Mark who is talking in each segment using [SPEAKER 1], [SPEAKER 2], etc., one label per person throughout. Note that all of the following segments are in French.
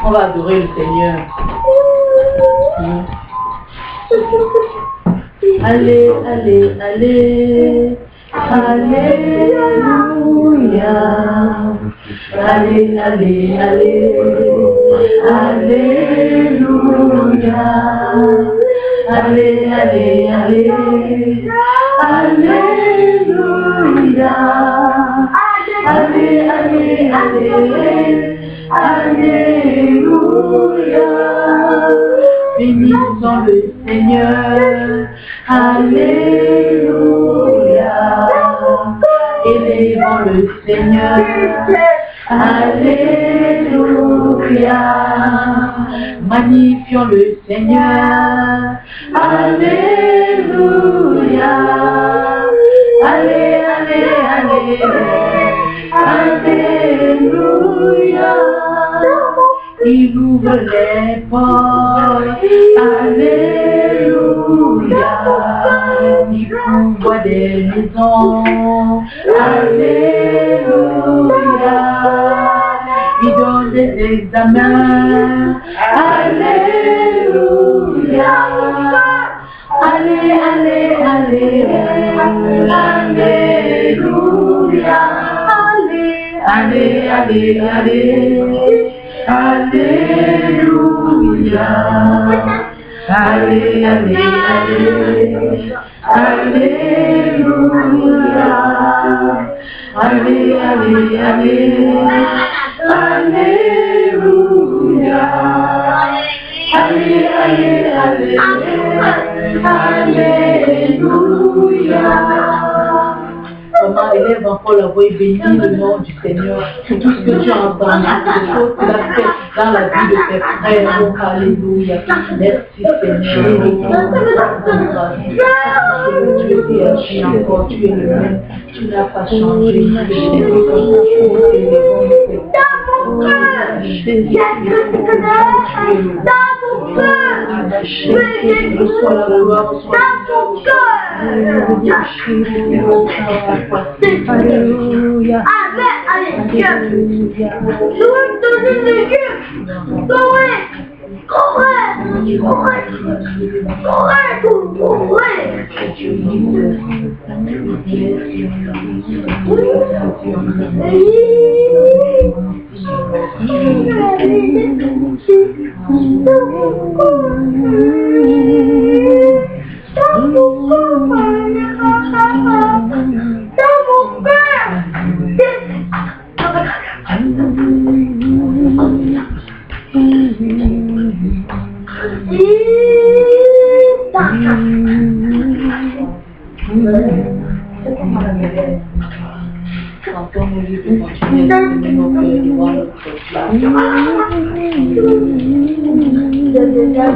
[SPEAKER 1] On va adorer le Seigneur. Allez, allez, allez. Alléluia. Allez, allez, allez. Alléluia. Allez, allez, allez. Alléluia. Allez, allez, allez. Alléluia. Bénissons le Seigneur. Alléluia. Élevons le Seigneur. Alléluia. Magnifions le Seigneur. Alléluia. Allez, allez, allez. Alléluia. Il ouvre les portes. Alléluia. Il ouvre des maisons. Alléluia. Il donne des examens. Alléluia. Allez, allez, allez. Alléluia. Allez, allez, allez. Alléluia. Allez, allez, allez. Alléluia. Allez, allez, allez. Alléluia. Allez, allez, allez. Alléluia. Comment élève encore la voix et bénit le nom du Seigneur. Tout ce que tu as entendu, les choses qu'il a fait dans la vie de tes frères. Oh, alléluia. Merci Seigneur. Tu es agi encore, tu es le même. Tu n'as pas changé. Reçois la gloire, reçois alléluia. Alléluia. Je veux te donner des yeux. Correct.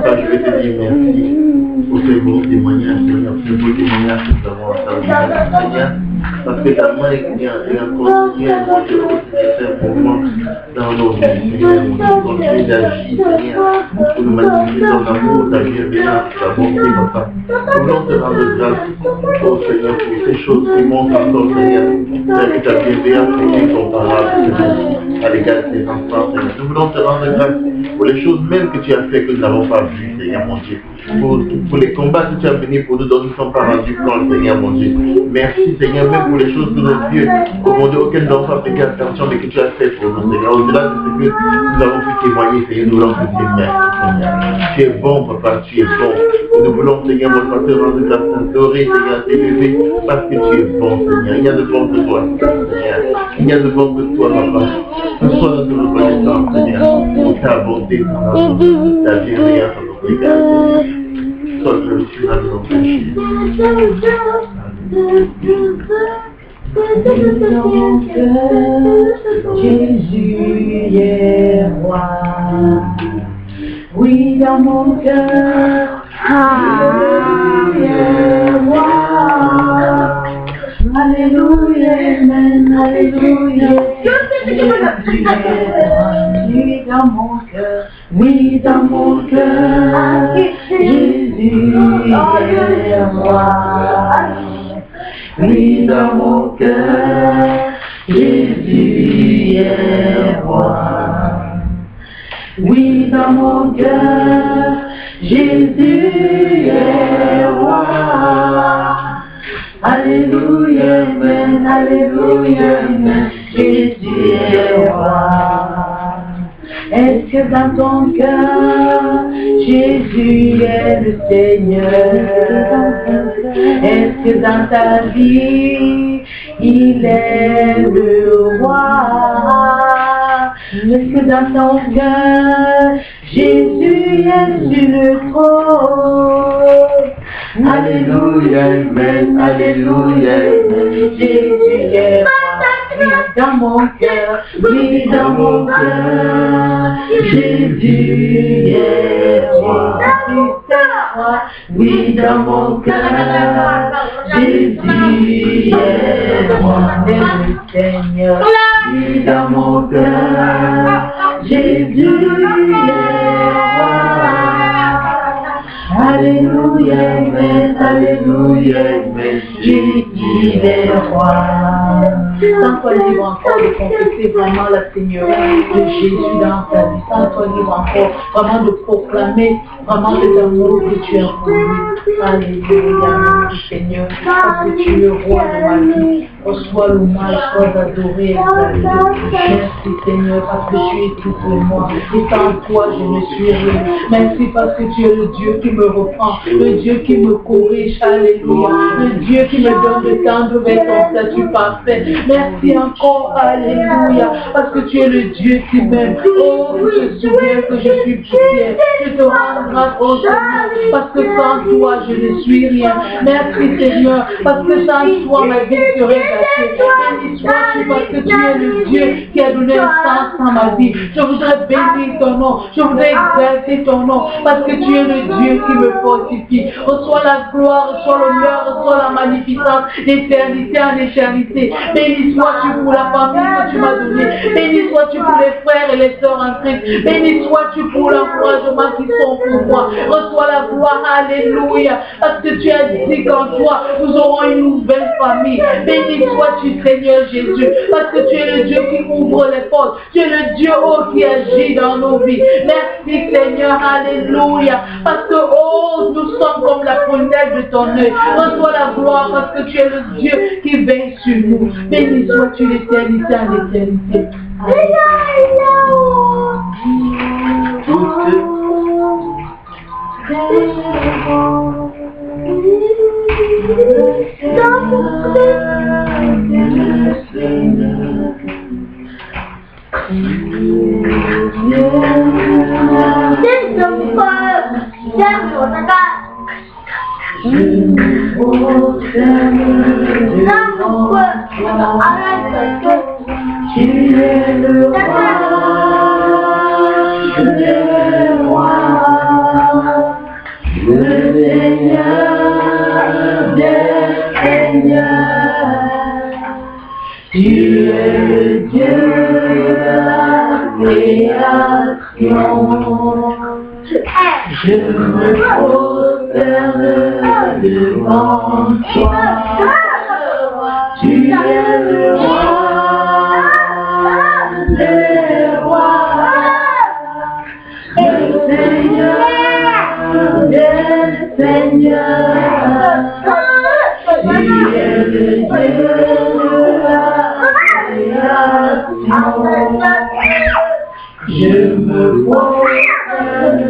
[SPEAKER 2] Je vais te dire merci pour ces beaux témoignages, Seigneur, ces beaux témoignages que nous avons entendus, Seigneur, parce que ta main est continuée à faire pour moi dans nos vies, Seigneur, continue d'agir, Seigneur, pour nous manifester ton amour, ta bienveillance, ta bonté, Papa. Nous voulons te rendre grâce, oh Seigneur, pour ces choses qui montrent encore, Seigneur, que ta bienveillance est incomparable, Seigneur, à l'égard de tes enfants, Seigneur. Nous voulons te rendre grâce pour les choses même que tu as fait que nous n'avons pas vues, Seigneur mon Dieu. Pour les combats que tu as menés pour nous, dont nous ne sommes pas rendus compte, Seigneur mon Dieu. Merci, Seigneur, même pour les choses que nos yeux, au monde auxquelles nous n'avons pas prêté attention, mais que tu as fait pour nous, Seigneur. Au-delà de ce que nous avons pu témoigner, Seigneur, nous voulons te dire merci, Seigneur. Tu es bon, Papa, tu es bon. Et nous voulons, Seigneur, mon Père, te rendre grâce, t'adorer, Seigneur, t'élever, parce que tu es bon, Seigneur. Il y a de bon que toi, Seigneur. Il y a de bon que toi, Papa. Nous sois notre reconnaissance, Seigneur, pour ta bonté, ta bienveillance, notre égard. Sois glorifié dans nos péchés.
[SPEAKER 1] Jésus est roi. Oui, dans mon cœur, Jésus est roi. Alléluia, amen, alléluia. Jésus dans mon cœur, oui, dans mon cœur, Jésus est roi. Oui, dans mon cœur, Jésus est roi. Oui, dans mon cœur, Jésus est roi. Alléluia, amen, alléluia, amen, Jésus est roi. Est-ce que dans ton cœur, Jésus est le Seigneur? Est-ce que dans ta vie, il est le roi? Est-ce que dans ton cœur, Jésus est sur le trône? Alléluia, amen, alléluia, amen, Jésus est roi. Oui, dans mon cœur, oui, dans mon cœur, Jésus est roi. Oui, dans mon cœur, Jésus est roi, le Seigneur. Oui, dans mon cœur, Jésus est roi. Alléluia, amen, alléluia, amen, Jésus est roi. Sens-toi libre encore de confesser vraiment la Seigneurie de Jésus dans ta vie. Sens-toi libre encore vraiment de proclamer vraiment cet amour que tu as pour lui. Alléluia, Seigneur, parce que tu es le roi de ma vie. Reçois l'hommage, sois adoré, exalté. Merci Seigneur, parce que tu es tout pour moi. Et sans toi, je ne suis rien. Merci parce que tu es le Dieu qui me reprend, le Dieu qui me corrige. Alléluia. Le Dieu qui me donne le temps de mettre ton statut parfait. Merci encore, alléluia, parce que tu es le Dieu qui m'aime. Oh, je te souviens que je suis poussière. Je te rends grâce, oh Seigneur, parce que sans toi, je ne suis rien. Merci Seigneur, parce que sans toi, ma vie serait gâchée. Béni sois-tu parce que tu es le Dieu qui a donné un sens à ma vie. Je voudrais bénir ton nom, je voudrais exalter ton nom, parce que tu es le Dieu qui me fortifie. Reçois la gloire, reçois l'honneur, reçois la magnificence d'éternité en éternité. Béni sois-tu pour la famille que tu m'as donnée. Béni sois-tu pour les frères et les sœurs en Christ. Béni sois-tu pour l'encouragement qui sont pour moi. Reçois la gloire, alléluia, parce que tu as dit qu'en toi, nous aurons une nouvelle famille. Béni sois-tu, Seigneur Jésus, parce que tu es le Dieu qui ouvre les portes. Tu es le Dieu, oh, qui agit dans nos vies. Merci, Seigneur, alléluia, parce que, oh, nous sommes comme la prunelle de ton œil. Reçois la gloire, parce que tu es le Dieu qui veille sur nous. Béni sois-tu l'éternité en éternité. Tu es le roi, le roi, le Seigneur des Seigneurs. Tu es le Dieu de la création. Je me prosterne devant toi. Tu es le roi des rois, le Seigneur des seigneurs. Tu es le Dieu de la création. Je me prosterne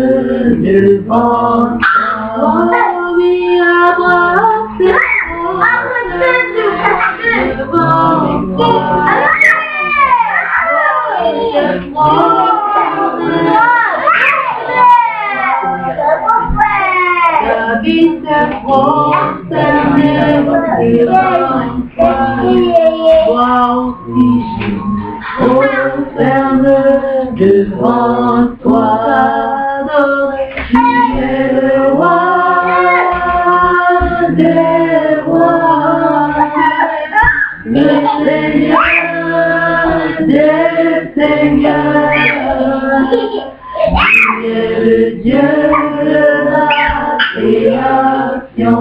[SPEAKER 1] devant toi. Oui, abrace la vie se prosterne devant toi aussi, je prosterne devant toi. Tu es le roi des rois, le Seigneur des seigneurs. Tu es le Dieu de la création.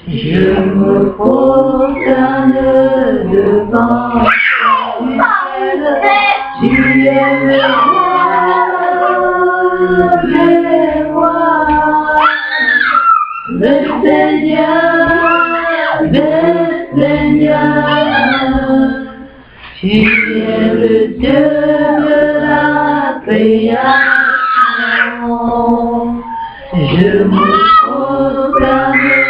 [SPEAKER 1] Je me prosterne devant toi. Tu es le roi es le Dieu de la création. Je me prosterne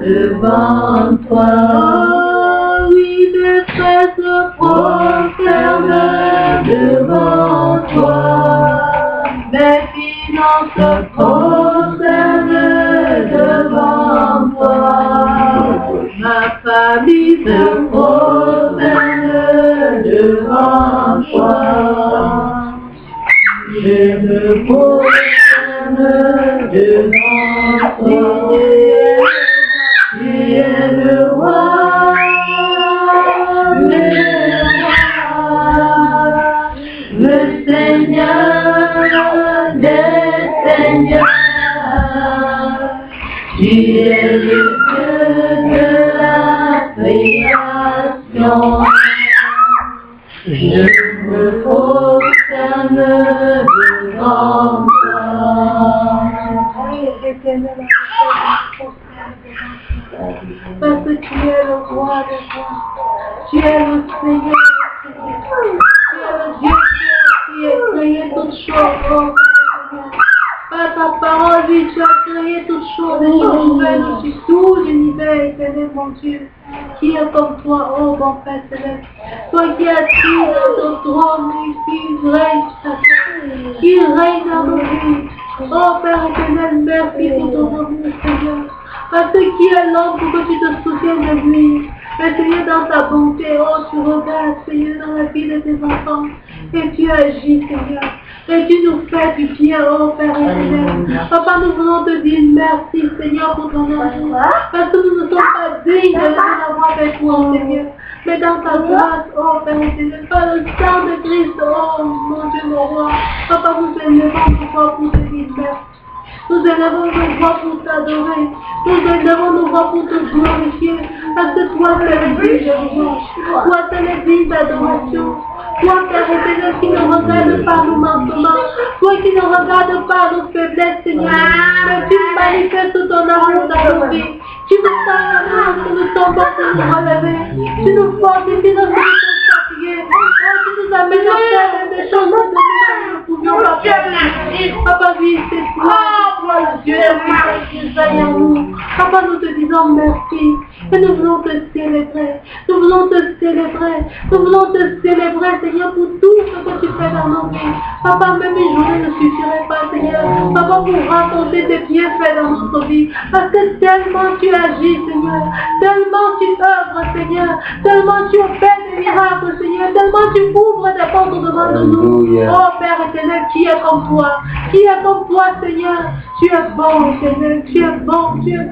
[SPEAKER 1] devant toi. Oh oui, mes frères se prosternent devant toi. Mes finances se prosternent devant toi. Ma famille se prosterne devant toi. Je me prosterne devant toi. Tu es le roi, le Seigneur des Seigneurs. Tu es le Dieu de la création. Je me prosterne devant toi. Parce que tu es le roi des rois, tu es le Seigneur, tu es le Dieu qui a créé toutes choses, oh Seigneur. Par ta parole, oui, tu as créé toutes choses, des choses nouvelles sur tout l'univers, éternel, mon Dieu. Qui est comme toi, oh bon Père Céleste, toi qui as assis dans ton trône, qui règne sur ta terre, qui règne dans nos vies. Oh Père éternel, merci pour ton amour, Seigneur. Parce que qui est l'homme pour que tu te soutiennes de lui. Mais Seigneur, dans ta bonté, oh, tu regardes, Seigneur, dans la vie de tes enfants. Et tu agis, Seigneur. Et tu nous fais du bien, oh Père éternel. Papa, nous voulons te dire merci, Seigneur, pour ton amour. Parce que nous ne sommes pas dignes de l'avoir avec toi, Seigneur. Mais dans ta grâce, oh Père éternel, par le sang de Christ, oh mon Dieu, mon roi. Papa, nous élevons nos voix pour te dire merci. Nous élevons nos voix pour t'adorer. Nous élevons nos voix pour te glorifier. Parce que toi, tu es le digne de louange. Toi, tu es le digne d'adoration. Toi, Père éternel, qui nous regarde par nos manquements. Toi qui nous regarde par nos faiblesses, Seigneur. Mais tu manifestes ton amour dans nos vies. Tu nous sens l'amour que nous tombons pour nous relever. Tu nous fortifies dans notre fatigué. Tu nous amènes à faire des choses que nous ne pouvions pas faire. Papa, oui, c'est toi. Dieu, Papa, nous te disons merci. Et nous voulons te célébrer. Nous voulons te célébrer. Nous voulons te célébrer, Seigneur, pour tout ce que tu fais dans nos vies. Papa, même une journée ne suffirait pas, Seigneur. Papa, pour raconter tes bienfaits dans notre vie. Parce que tellement tu agis, Seigneur. Tellement tu œuvres, Seigneur. Tellement tu opères des miracles, Seigneur. Tellement tu ouvres des portes devant nous. Oh Père éternel, qui est comme toi? Qui est comme toi, Seigneur? Tu es bon, Seigneur. Tu es bon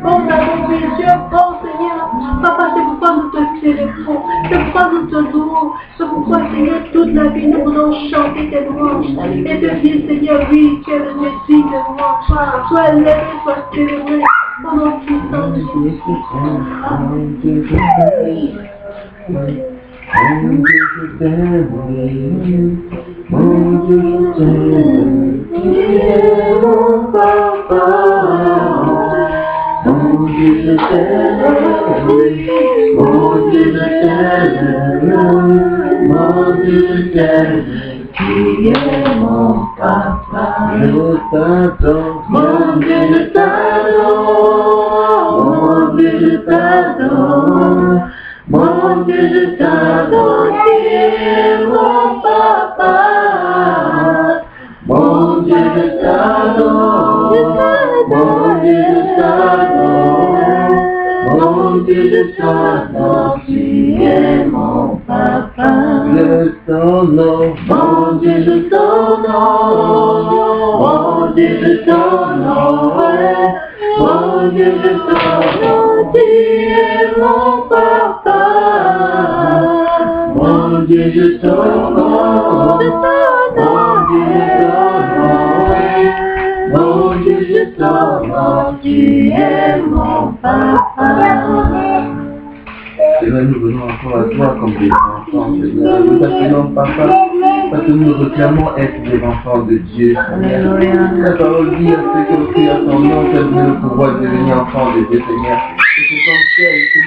[SPEAKER 1] dans nos vies. Tu es bon, Seigneur. Papa, c'est pourquoi nous te célébrons. C'est pourquoi nous te louons. C'est pourquoi, Seigneur, toute la vie, nous voulons chanter tes louanges. Et te dire, Seigneur, oui, tu es le Dieu digne de louange. Sois élevé, sois célébré. Au nom puissant de Jésus. Mon papa, mon Dieu, je t'aime, mon Dieu, je t'aime, mon Dieu, je t'aime, tu es mon papa, je t'adore, mon Dieu, je t'adore, mon Dieu, je t'adore, mon Dieu, je t'adore, tu es mon papa. Mon Dieu, je t'adore, mon Dieu, je t'adore, mon Dieu, je t'adore, tu es mon papa. Je t'honore, mon Dieu, je t'honore, mon Dieu, je t'honore, mon Dieu, je t'honore, tu es mon papa. Mon Dieu, je t'honore, mon Dieu, je t'honore, tu es mon papa.
[SPEAKER 2] Seigneur, nous venons encore à toi comme des enfants, Seigneur. Nous t'appelons papa, parce que nous réclamons être des enfants de Dieu, Seigneur. La parole dit à ceux qui ont pris à ton nom, tu as donné le pouvoir de devenir enfants de Dieu, Seigneur. Et c'est comme celle que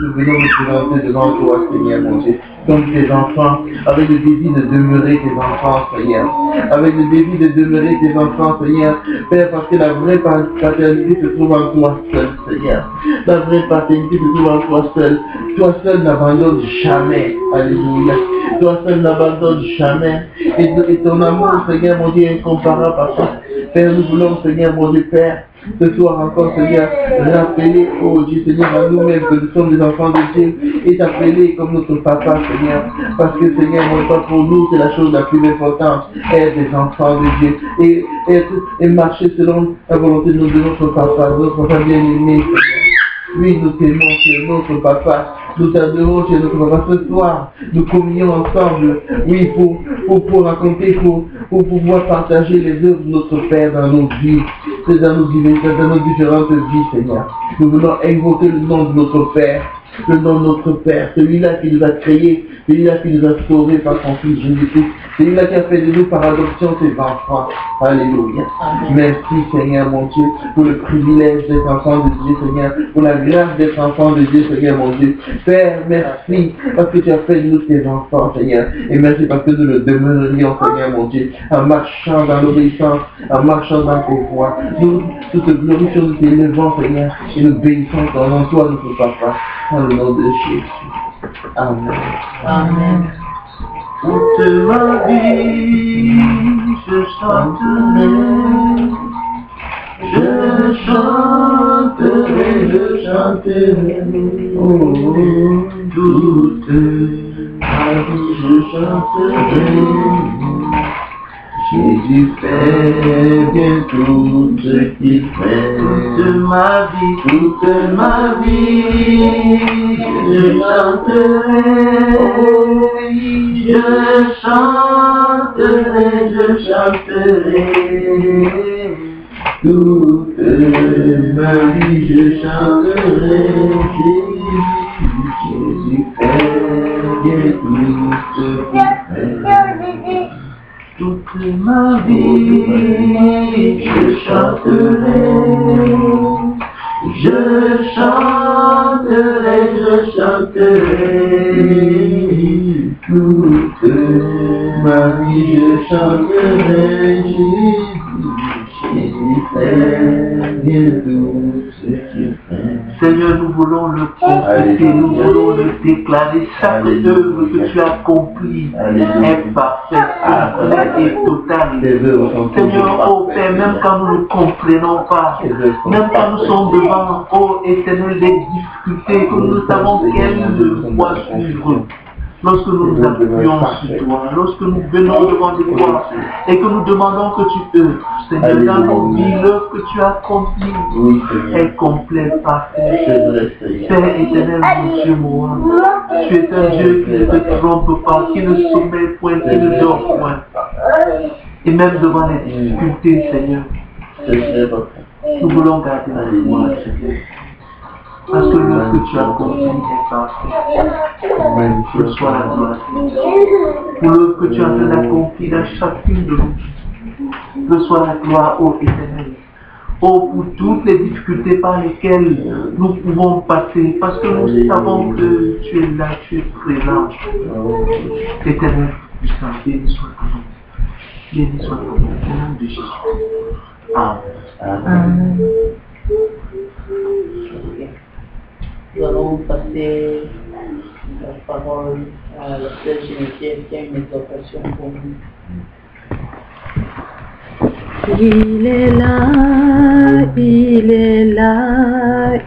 [SPEAKER 2] nous venons nous présenter devant toi, Seigneur mon Dieu, comme tes enfants, avec le désir de demeurer tes enfants, Seigneur, avec le désir de demeurer tes enfants, Seigneur, Père, parce que la vraie paternité se trouve en toi seul, Seigneur, la vraie paternité se trouve en toi seul. Toi seul n'abandonne jamais, alléluia, toi seul n'abandonne jamais, et ton amour, Seigneur mon Dieu, est incomparable à toi. Père, nous voulons, Seigneur mon Dieu, Père, ce soir encore, Seigneur, rappeler, oh Dieu, Seigneur, à nous-mêmes que nous sommes des enfants de Dieu, et t'appeler comme notre papa, Seigneur, parce que, Seigneur, mon Père, pour nous, c'est la chose la plus importante, être des enfants de Dieu, et marcher selon la volonté de notre papa bien-aimé, Seigneur. Oui, nous t'aimons, c'est notre papa. Nous t'adorons chez notre papa ce soir. Nous communions ensemble. Oui, pour raconter, pour pouvoir partager les œuvres de notre Père dans nos vies. C'est dans nos différentes vies, Seigneur. Nous voulons invoquer le nom de notre Père. Le nom de notre Père. Celui-là qui nous a créés. Celui-là qui nous a sauvés par son Fils Jésus-Christ. Celui-là qui a fait de nous par adoption ses enfants. Alléluia. Merci Seigneur mon Dieu pour le privilège d'être enfant de Dieu Seigneur, pour la grâce d'être enfant de Dieu Seigneur mon Dieu. Père, merci parce que tu as fait de nous tes enfants Seigneur. Et merci parce que nous le demeurerions Seigneur mon Dieu, en marchant dans l'obéissance, en marchant dans tes voies. Nous te glorifions, nous t'élevons Seigneur et nous bénissons ton nom, toi notre Papa, dans le nom de Jésus. Amen. Amen. Toute ma vie, je chanterai, oh, toute ma vie, je chanterai. Jésus fait bien tout ce qu'il fait. Toute ma vie, je chanterai. Je chanterai. Toute ma vie, je chanterai. Jésus fait bien tout ce qu'il fait. Toute ma vie, je chanterai. Toute ma vie, je chanterai. Jésus fait bien tout ce qu'il fait. Seigneur, nous voulons le confesser, nous voulons le déclarer. Chaque œuvre que tu as accomplie est parfaite, complète et totale. Seigneur, oh Père, même quand nous ne comprenons pas, même quand nous sommes devant, oh Éternel, des difficultés, que nous savons quelle voie suivre. Lorsque nous nous appuyons sur toi, lorsque nous venons devant toi et que nous demandons que tu œuvres, Seigneur, dans nos vies, l'œuvre que tu as accomplie est complète, parfaite. Père éternel, mon Dieu, moi, tu es un Dieu qui ne te trompe pas, qui ne sommeille point, qui ne dort point. Et même devant les difficultés, Seigneur, nous voulons garder la mémoire, Seigneur. Parce que l'œuvre que tu as accomplie est parfaite. Que soit la gloire. Pour l'œuvre que tu as fait accomplir dans chacune de nous. Que soit la gloire, ô Éternel. Oh, pour toutes les difficultés par lesquelles nous pouvons passer. Parce que nous savons que tu es là, tu es présent. Éternel, puissant, béni soit ton nom. Béni soit ton nom. Au nom de Jésus. Amen. Amen.
[SPEAKER 1] Nous allons passer la parole à la sœur Geneviève qui a une exhortation pour nous.
[SPEAKER 3] Il est là, il est là,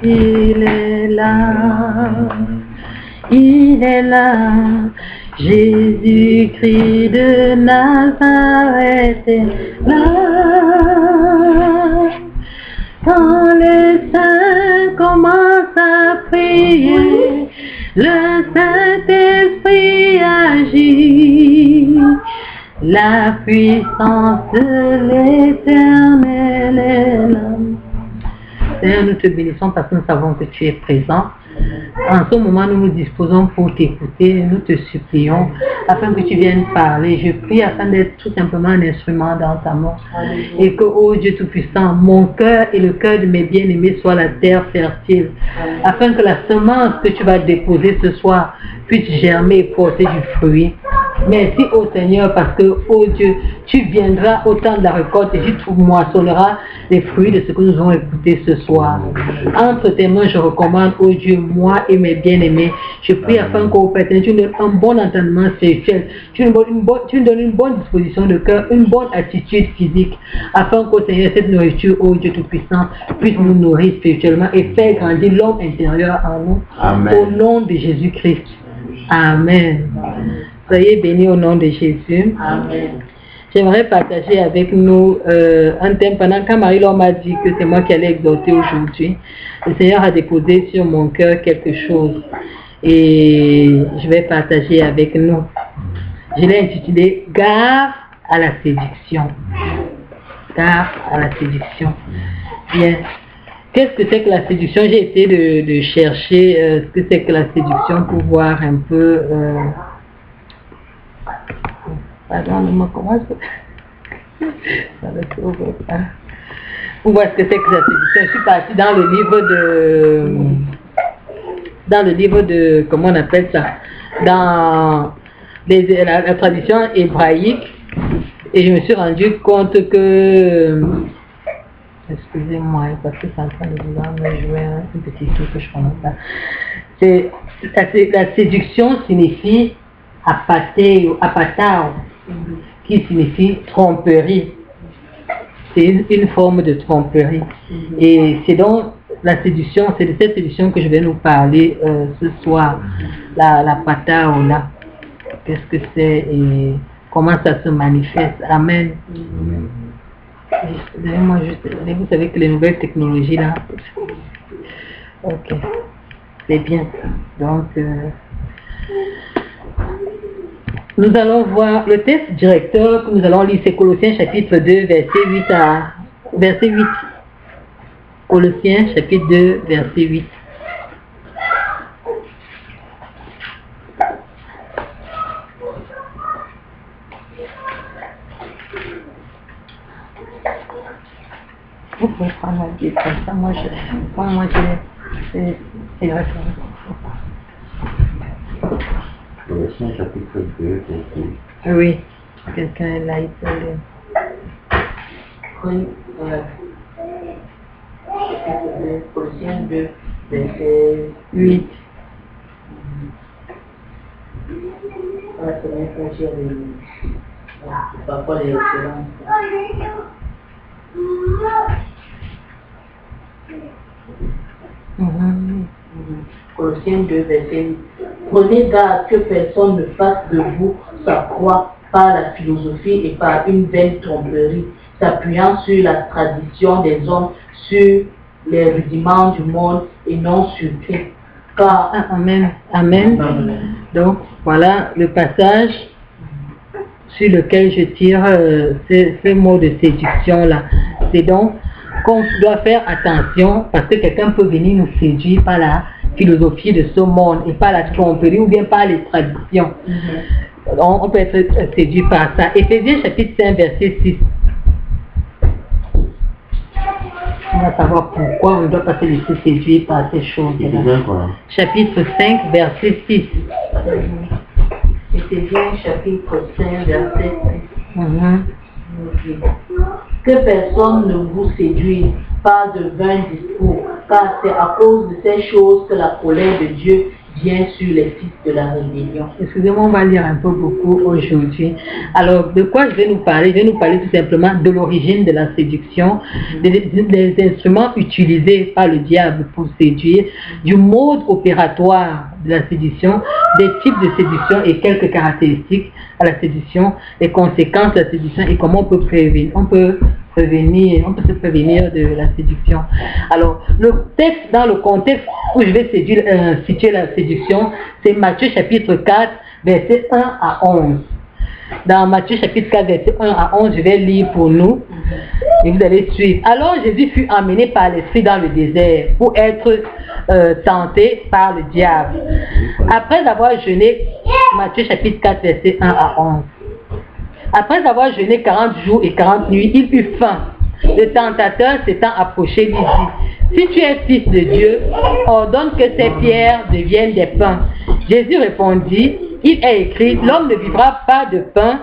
[SPEAKER 3] il est là, il est là, Jésus-Christ de Nazareth est là. Quand les saints commencent à prier, le Saint-Esprit agit. La puissance de l'Éternel est là. Seigneur, nous te bénissons parce que nous savons que tu es présent. En ce moment, nous nous disposons pour t'écouter. Nous te supplions afin que tu viennes parler. Je prie afin d'être tout simplement un instrument dans ta main. Et que, ô Dieu Tout-Puissant, mon cœur et le cœur de mes bien-aimés soient la terre fertile. Afin que la semence que tu vas déposer ce soir puisse germer et porter du fruit. Merci ô Seigneur parce que, ô Dieu, tu viendras au temps de la récolte et tu moissonneras les fruits de ce que nous avons écouté ce soir. Entre tes mains, je recommande, ô Dieu, moi et mes bien-aimés. Je prie afin qu'au Père, tu nous donnes un bon entendement spirituel, tu nous donnes une bonne disposition de cœur, une bonne attitude physique, afin qu'au Seigneur, cette nourriture, ô Dieu Tout-Puissant, puisse nous nourrir spirituellement et faire grandir l'homme intérieur en nous. Amen. Au nom de Jésus-Christ. Amen. Soyez bénis au nom de Jésus. Amen. J'aimerais partager avec nous un thème pendant quand Marie-Laure m'a dit que c'est moi qui allais exhorter aujourd'hui. Le Seigneur a déposé sur mon cœur quelque chose et je vais partager avec nous. Je l'ai intitulé « Gare à la séduction ». Gare à la séduction. Bien. Qu'est-ce que c'est que la séduction? J'ai essayé de chercher ce que c'est que la séduction pour voir un peu... Pardon, comment ça pour voir ce que c'est que la séduction. Je suis partie dans le livre de comment on appelle ça, dans la tradition hébraïque, et je me suis rendu compte que, excusez-moi parce que c'est en train de vouloir me jouer un petit truc que je ne comprends pas. La séduction signifie apatao, qui signifie tromperie. C'est une forme de tromperie. Et c'est donc la séduction, c'est de cette séduction que je vais nous parler ce soir. La patao là. Qu'est-ce que c'est et comment ça se manifeste. Amen. Donnez-moi juste, vous savez que les nouvelles technologies là. Ok. C'est bien. Donc, nous allons voir le texte directeur que nous allons lire, c'est Colossiens chapitre 2, verset 8. Colossiens chapitre 2, verset 8. Vous pouvez prendre la Bible comme ça, moi c'est vrai.
[SPEAKER 2] Colossiens chapitre 2, verset 8.
[SPEAKER 3] Oui, quelqu'un est là, il peut lire.
[SPEAKER 1] Oui, Colossiens 2, verset 8. Parfois les excellences. Colossiens 2, verset 8. Prenez garde que personne ne fasse de vous sa croix par la philosophie et par une vaine tromperie, s'appuyant sur la tradition des hommes, sur les rudiments du monde et non sur Christ. Car...
[SPEAKER 3] Amen. Amen. Amen. Donc, voilà le passage sur lequel je tire ce mot de séduction-là. C'est donc qu'on doit faire attention parce que quelqu'un peut venir nous séduire par la philosophie de ce monde et par la tromperie ou bien par les traditions. On peut être séduit par ça. Éphésiens chapitre 5, verset 6. On va savoir pourquoi on ne doit pas se laisser séduire par ces choses-là. Chapitre 5, verset 6.
[SPEAKER 1] Éphésiens chapitre 5, verset 6. Que personne ne vous séduise par de vains discours, car c'est à cause de ces choses que la colère de Dieu vient sur les fils de la rébellion.
[SPEAKER 3] Excusez-moi, on va lire un peu beaucoup aujourd'hui. Alors, de quoi je vais nous parler? Je vais nous parler tout simplement de l'origine de la séduction, des instruments utilisés par le diable pour séduire, du mode opératoire de la séduction, des types de séduction et quelques caractéristiques à la séduction, les conséquences de la séduction et comment on peut prévenir. On peut se prévenir de la séduction. Alors, le texte, dans le contexte où je vais situer la séduction, c'est Matthieu chapitre 4, versets 1 à 11. Dans Matthieu chapitre 4, versets 1 à 11, je vais lire pour nous et vous allez suivre. Alors Jésus fut emmené par l'Esprit dans le désert pour être tenté par le diable. Après avoir jeûné, Matthieu chapitre 4, verset 1 à 11. Après avoir jeûné 40 jours et 40 nuits, il eut faim. Le tentateur s'étant approché lui dit, si tu es fils de Dieu, ordonne que ces pierres deviennent des pains. Jésus répondit, il est écrit, l'homme ne vivra pas de pain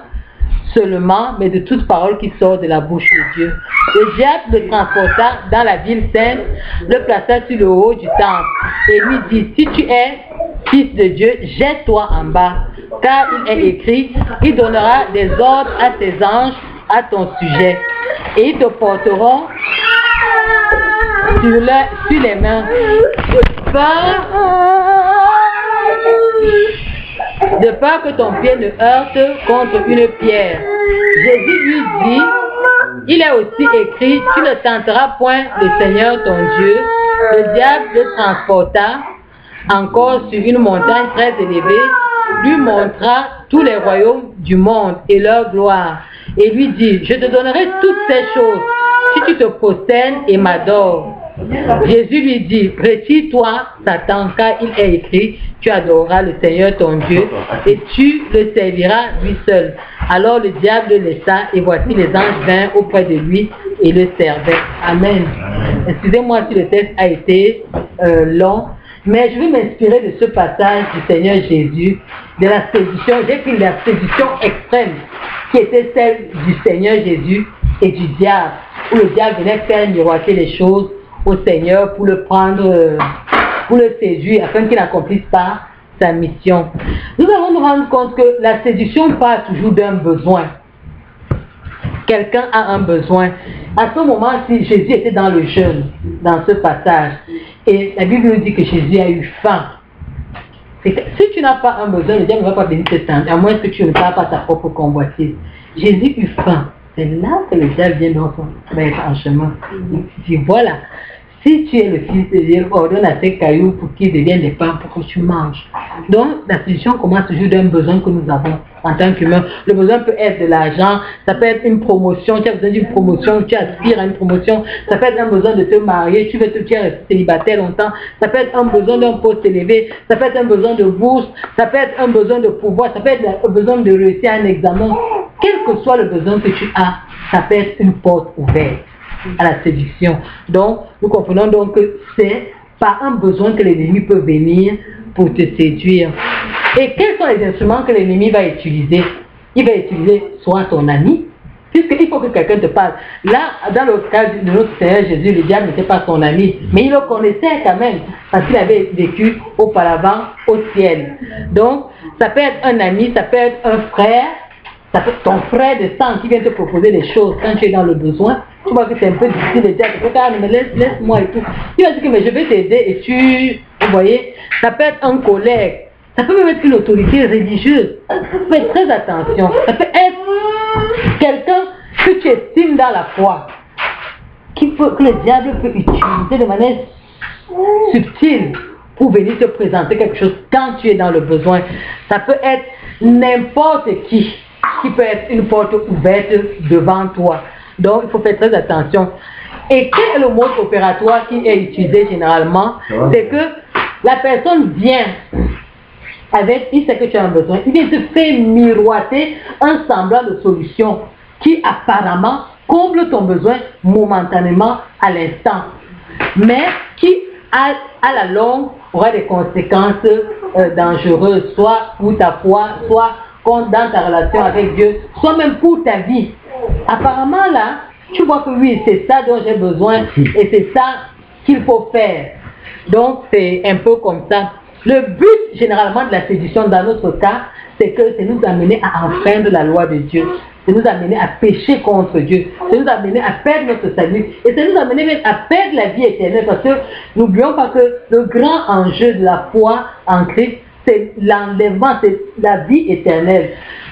[SPEAKER 3] seulement, mais de toute parole qui sort de la bouche de Dieu. Le diable le transporta dans la ville sainte, le plaça sur le haut du temple et lui dit, si tu es fils de Dieu, jette-toi en bas, car il est écrit, il donnera des ordres à ses anges à ton sujet, et ils te porteront sur les mains, de peur que ton pied ne heurte contre une pierre. Jésus lui dit, il est aussi écrit, tu ne tenteras point le Seigneur ton Dieu. Le diable le transporta encore sur une montagne très élevée, lui montra tous les royaumes du monde et leur gloire, et lui dit, je te donnerai toutes ces choses si tu te prosternes et m'adores. Jésus lui dit, retire-toi, Satan, car il est écrit, tu adoreras le Seigneur ton Dieu et tu le serviras lui seul. Alors le diable le laissa et voici les anges vinrent auprès de lui et le servaient. Amen. Excusez-moi si le texte a été long, mais je vais m'inspirer de ce passage du Seigneur Jésus, de la séduction. J'ai pris la séduction extrême qui était celle du Seigneur Jésus et du diable, où le diable venait faire miroiter les choses au Seigneur pour le prendre, pour le séduire afin qu'il n'accomplisse pas sa mission. Nous allons nous rendre compte que la séduction part toujours d'un besoin. Quelqu'un a un besoin. À ce moment-ci, Jésus était dans le jeûne, dans ce passage. Et la Bible nous dit que Jésus a eu faim. Si tu n'as pas un besoin, le diable ne va pas venir te tenter, à moins que tu ne parles pas ta propre convoitise. Jésus eut faim. C'est là que le diable vient dans son en chemin. Il dit, voilà, si tu es le fils de Dieu, ordonne à ces cailloux pour qu'ils deviennent des pains pour que tu manges. Donc, la solution commence toujours d'un besoin que nous avons en tant qu'humains. Le besoin peut être de l'argent, ça peut être une promotion, tu as besoin d'une promotion, tu aspires à une promotion, ça peut être un besoin de te marier, tu es célibataire longtemps, ça peut être un besoin d'un poste élevé, ça peut être un besoin de bourse, ça peut être un besoin de pouvoir, ça peut être un besoin de réussir un examen. Quel que soit le besoin que tu as, ça peut être une porte ouverte à la séduction. Donc, nous comprenons donc que c'est par un besoin que l'ennemi peut venir pour te séduire. Et quels sont les instruments que l'ennemi va utiliser? Il va utiliser soit ton ami, puisqu'il faut que quelqu'un te parle. Là, dans le cas de notre Seigneur Jésus, le diable n'était pas son ami, mais il le connaissait quand même, parce qu'il avait vécu auparavant au ciel. Donc, ça peut être un ami, ça peut être un frère, ça peut être ton frère de sang qui vient te proposer des choses quand tu es dans le besoin. Tu vois que c'est un peu difficile de dire, mais laisse-moi et tout. Tu vas dire que mais je vais t'aider et vous voyez, ça peut être un collègue, ça peut même être une autorité religieuse. Fais très attention. Ça peut être quelqu'un que tu estimes dans la foi, que le diable peut utiliser de manière subtile pour venir te présenter quelque chose quand tu es dans le besoin. Ça peut être n'importe qui peut être une porte ouverte devant toi. Donc, il faut faire très attention. Et quel est le mode opératoire qui est utilisé généralement? C'est que la personne vient avec, il sait que tu as un besoin, il vient te faire miroiter un semblant de solution qui apparemment comble ton besoin momentanément à l'instant, mais qui à la longue aura des conséquences dangereuses, soit pour ta foi, soit dans ta relation avec Dieu, soit même pour ta vie. Apparemment là, tu vois que oui, c'est ça dont j'ai besoin et c'est ça qu'il faut faire. Donc c'est un peu comme ça. Le but généralement de la séduction dans notre cas, c'est nous amener à enfreindre la loi de Dieu. C'est nous amener à pécher contre Dieu. C'est nous amener à perdre notre salut. Et c'est nous amener même à perdre la vie éternelle. Parce que n'oublions pas que le grand enjeu de la foi en Christ, c'est l'enlèvement, c'est la vie éternelle.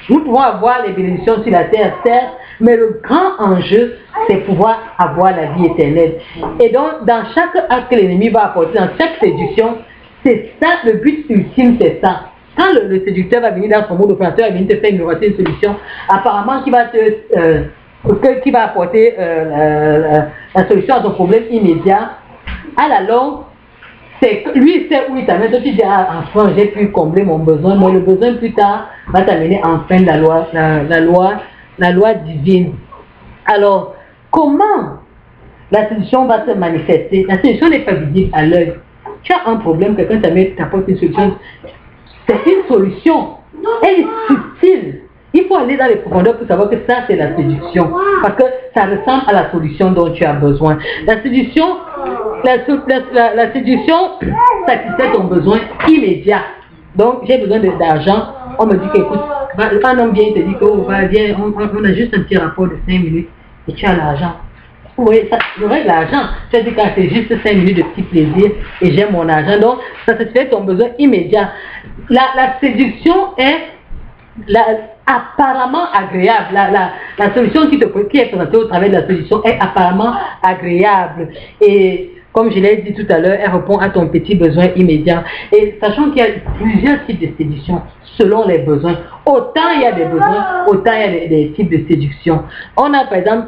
[SPEAKER 3] Nous pouvons avoir les bénédictions sur la terre, certes, mais le grand enjeu, c'est pouvoir avoir la vie éternelle. Et donc, dans chaque acte que l'ennemi va apporter, dans chaque séduction, c'est ça, le but ultime, c'est ça. Quand le séducteur va venir dans son mode opérateur, il va venir te faire miroiter une solution, apparemment qui va apporter la solution à ton problème immédiat, à la longue, lui, c'est où il t'amène. Toi, tu dis, ah, enfin, j'ai pu combler mon besoin, mais le besoin plus tard va t'amener enfin la loi divine. Alors, comment la solution va se manifester? La solution n'est pas visible à l'œil. Tu as un problème, quelqu'un t'apporte une solution. C'est une solution. Elle est subtile. Il faut aller dans les profondeurs pour savoir que ça, c'est la séduction. Parce que ça ressemble à la solution dont tu as besoin. La séduction, la séduction satisfait ton besoin immédiat. Donc, j'ai besoin d'argent. On me dit qu'écoute, un homme vient, il te dit que oh, viens, on a juste un petit rapport de 5 minutes et tu as l'argent. Oui, j'aurais de l'argent. Tu as dit que c'est juste 5 minutes de petit plaisir et j'ai mon argent. Donc, ça satisfait ton besoin immédiat. La séduction est apparemment agréable. La solution qui est présentée au travers de la solution est apparemment agréable. Et comme je l'ai dit tout à l'heure, elle répond à ton petit besoin immédiat. Et sachant qu'il y a plusieurs types de séduction selon les besoins. Autant il y a des besoins, autant il y a des types de séduction. On a par exemple,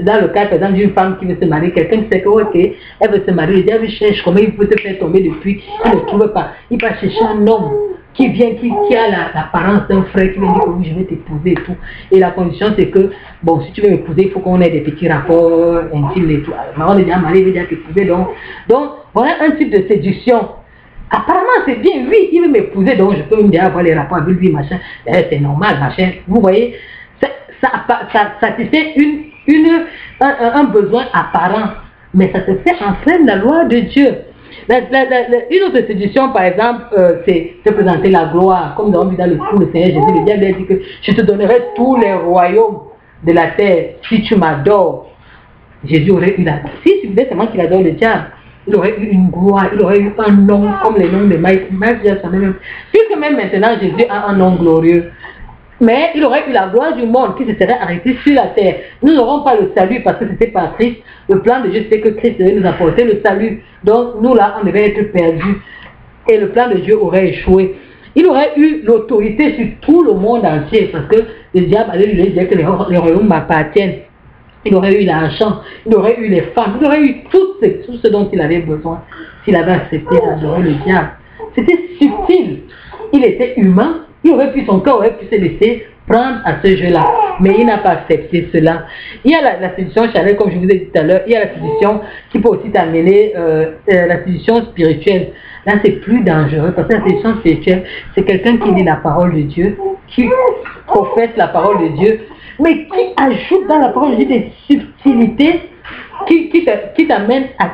[SPEAKER 3] dans le cas par exemple d'une femme qui veut se marier, quelqu'un qui sait que ok, elle veut se marier, elle cherche comment il peut se faire tomber depuis, il ne trouve pas. Il va chercher un homme qui vient, qui a l'apparence d'un frère qui vient dire que oui, je vais t'épouser et tout. Et la condition c'est que, bon, si tu veux m'épouser, il faut qu'on ait des petits rapports intimes et tout. Alors, on est déjà marié, il veut déjà t'épouser. Donc, voilà un type de séduction. Apparemment, c'est bien, oui, il veut m'épouser, donc je peux me dire avoir les rapports avec lui, machin. C'est normal, machin. Vous voyez, ça satisfait un besoin apparent. Mais ça se fait en freine la loi de Dieu. Une autre séduction, par exemple, c'est de présenter la gloire. Comme nous avons vu dans le coup, le Seigneur Jésus, le diable a dit que je te donnerai tous les royaumes de la terre si tu m'adores. Jésus aurait eu la... Si tu disais seulement qu'il adore le diable, il aurait eu une gloire, il aurait eu un nom comme les noms de Mike Jackson. Puisque même maintenant Jésus a un nom glorieux. Mais il aurait eu la gloire du monde qui se serait arrêté sur la terre. Nous n'aurons pas le salut parce que c'était par Christ. Le plan de Dieu, c'est que Christ devait nous apporter le salut. Donc nous là, on devait être perdus. Et le plan de Dieu aurait échoué. Il aurait eu l'autorité sur tout le monde entier parce que le diable allait lui dire que les royaumes m'appartiennent. Il aurait eu l'argent, il aurait eu les femmes, il aurait eu tout ce dont il avait besoin s'il avait accepté d'adorer le diable. C'était subtil. Il était humain. Son cœur aurait pu se laisser prendre à ce jeu-là. Mais il n'a pas accepté cela. Il y a la séduction charnelle, comme je vous ai dit tout à l'heure. Il y a la séduction qui peut aussi t'amener la séduction spirituelle. Là, c'est plus dangereux parce que la séduction spirituelle, c'est quelqu'un qui lit la parole de Dieu, qui professe la parole de Dieu, mais qui ajoute dans la parole de Dieu des subtilités qui t'amènent à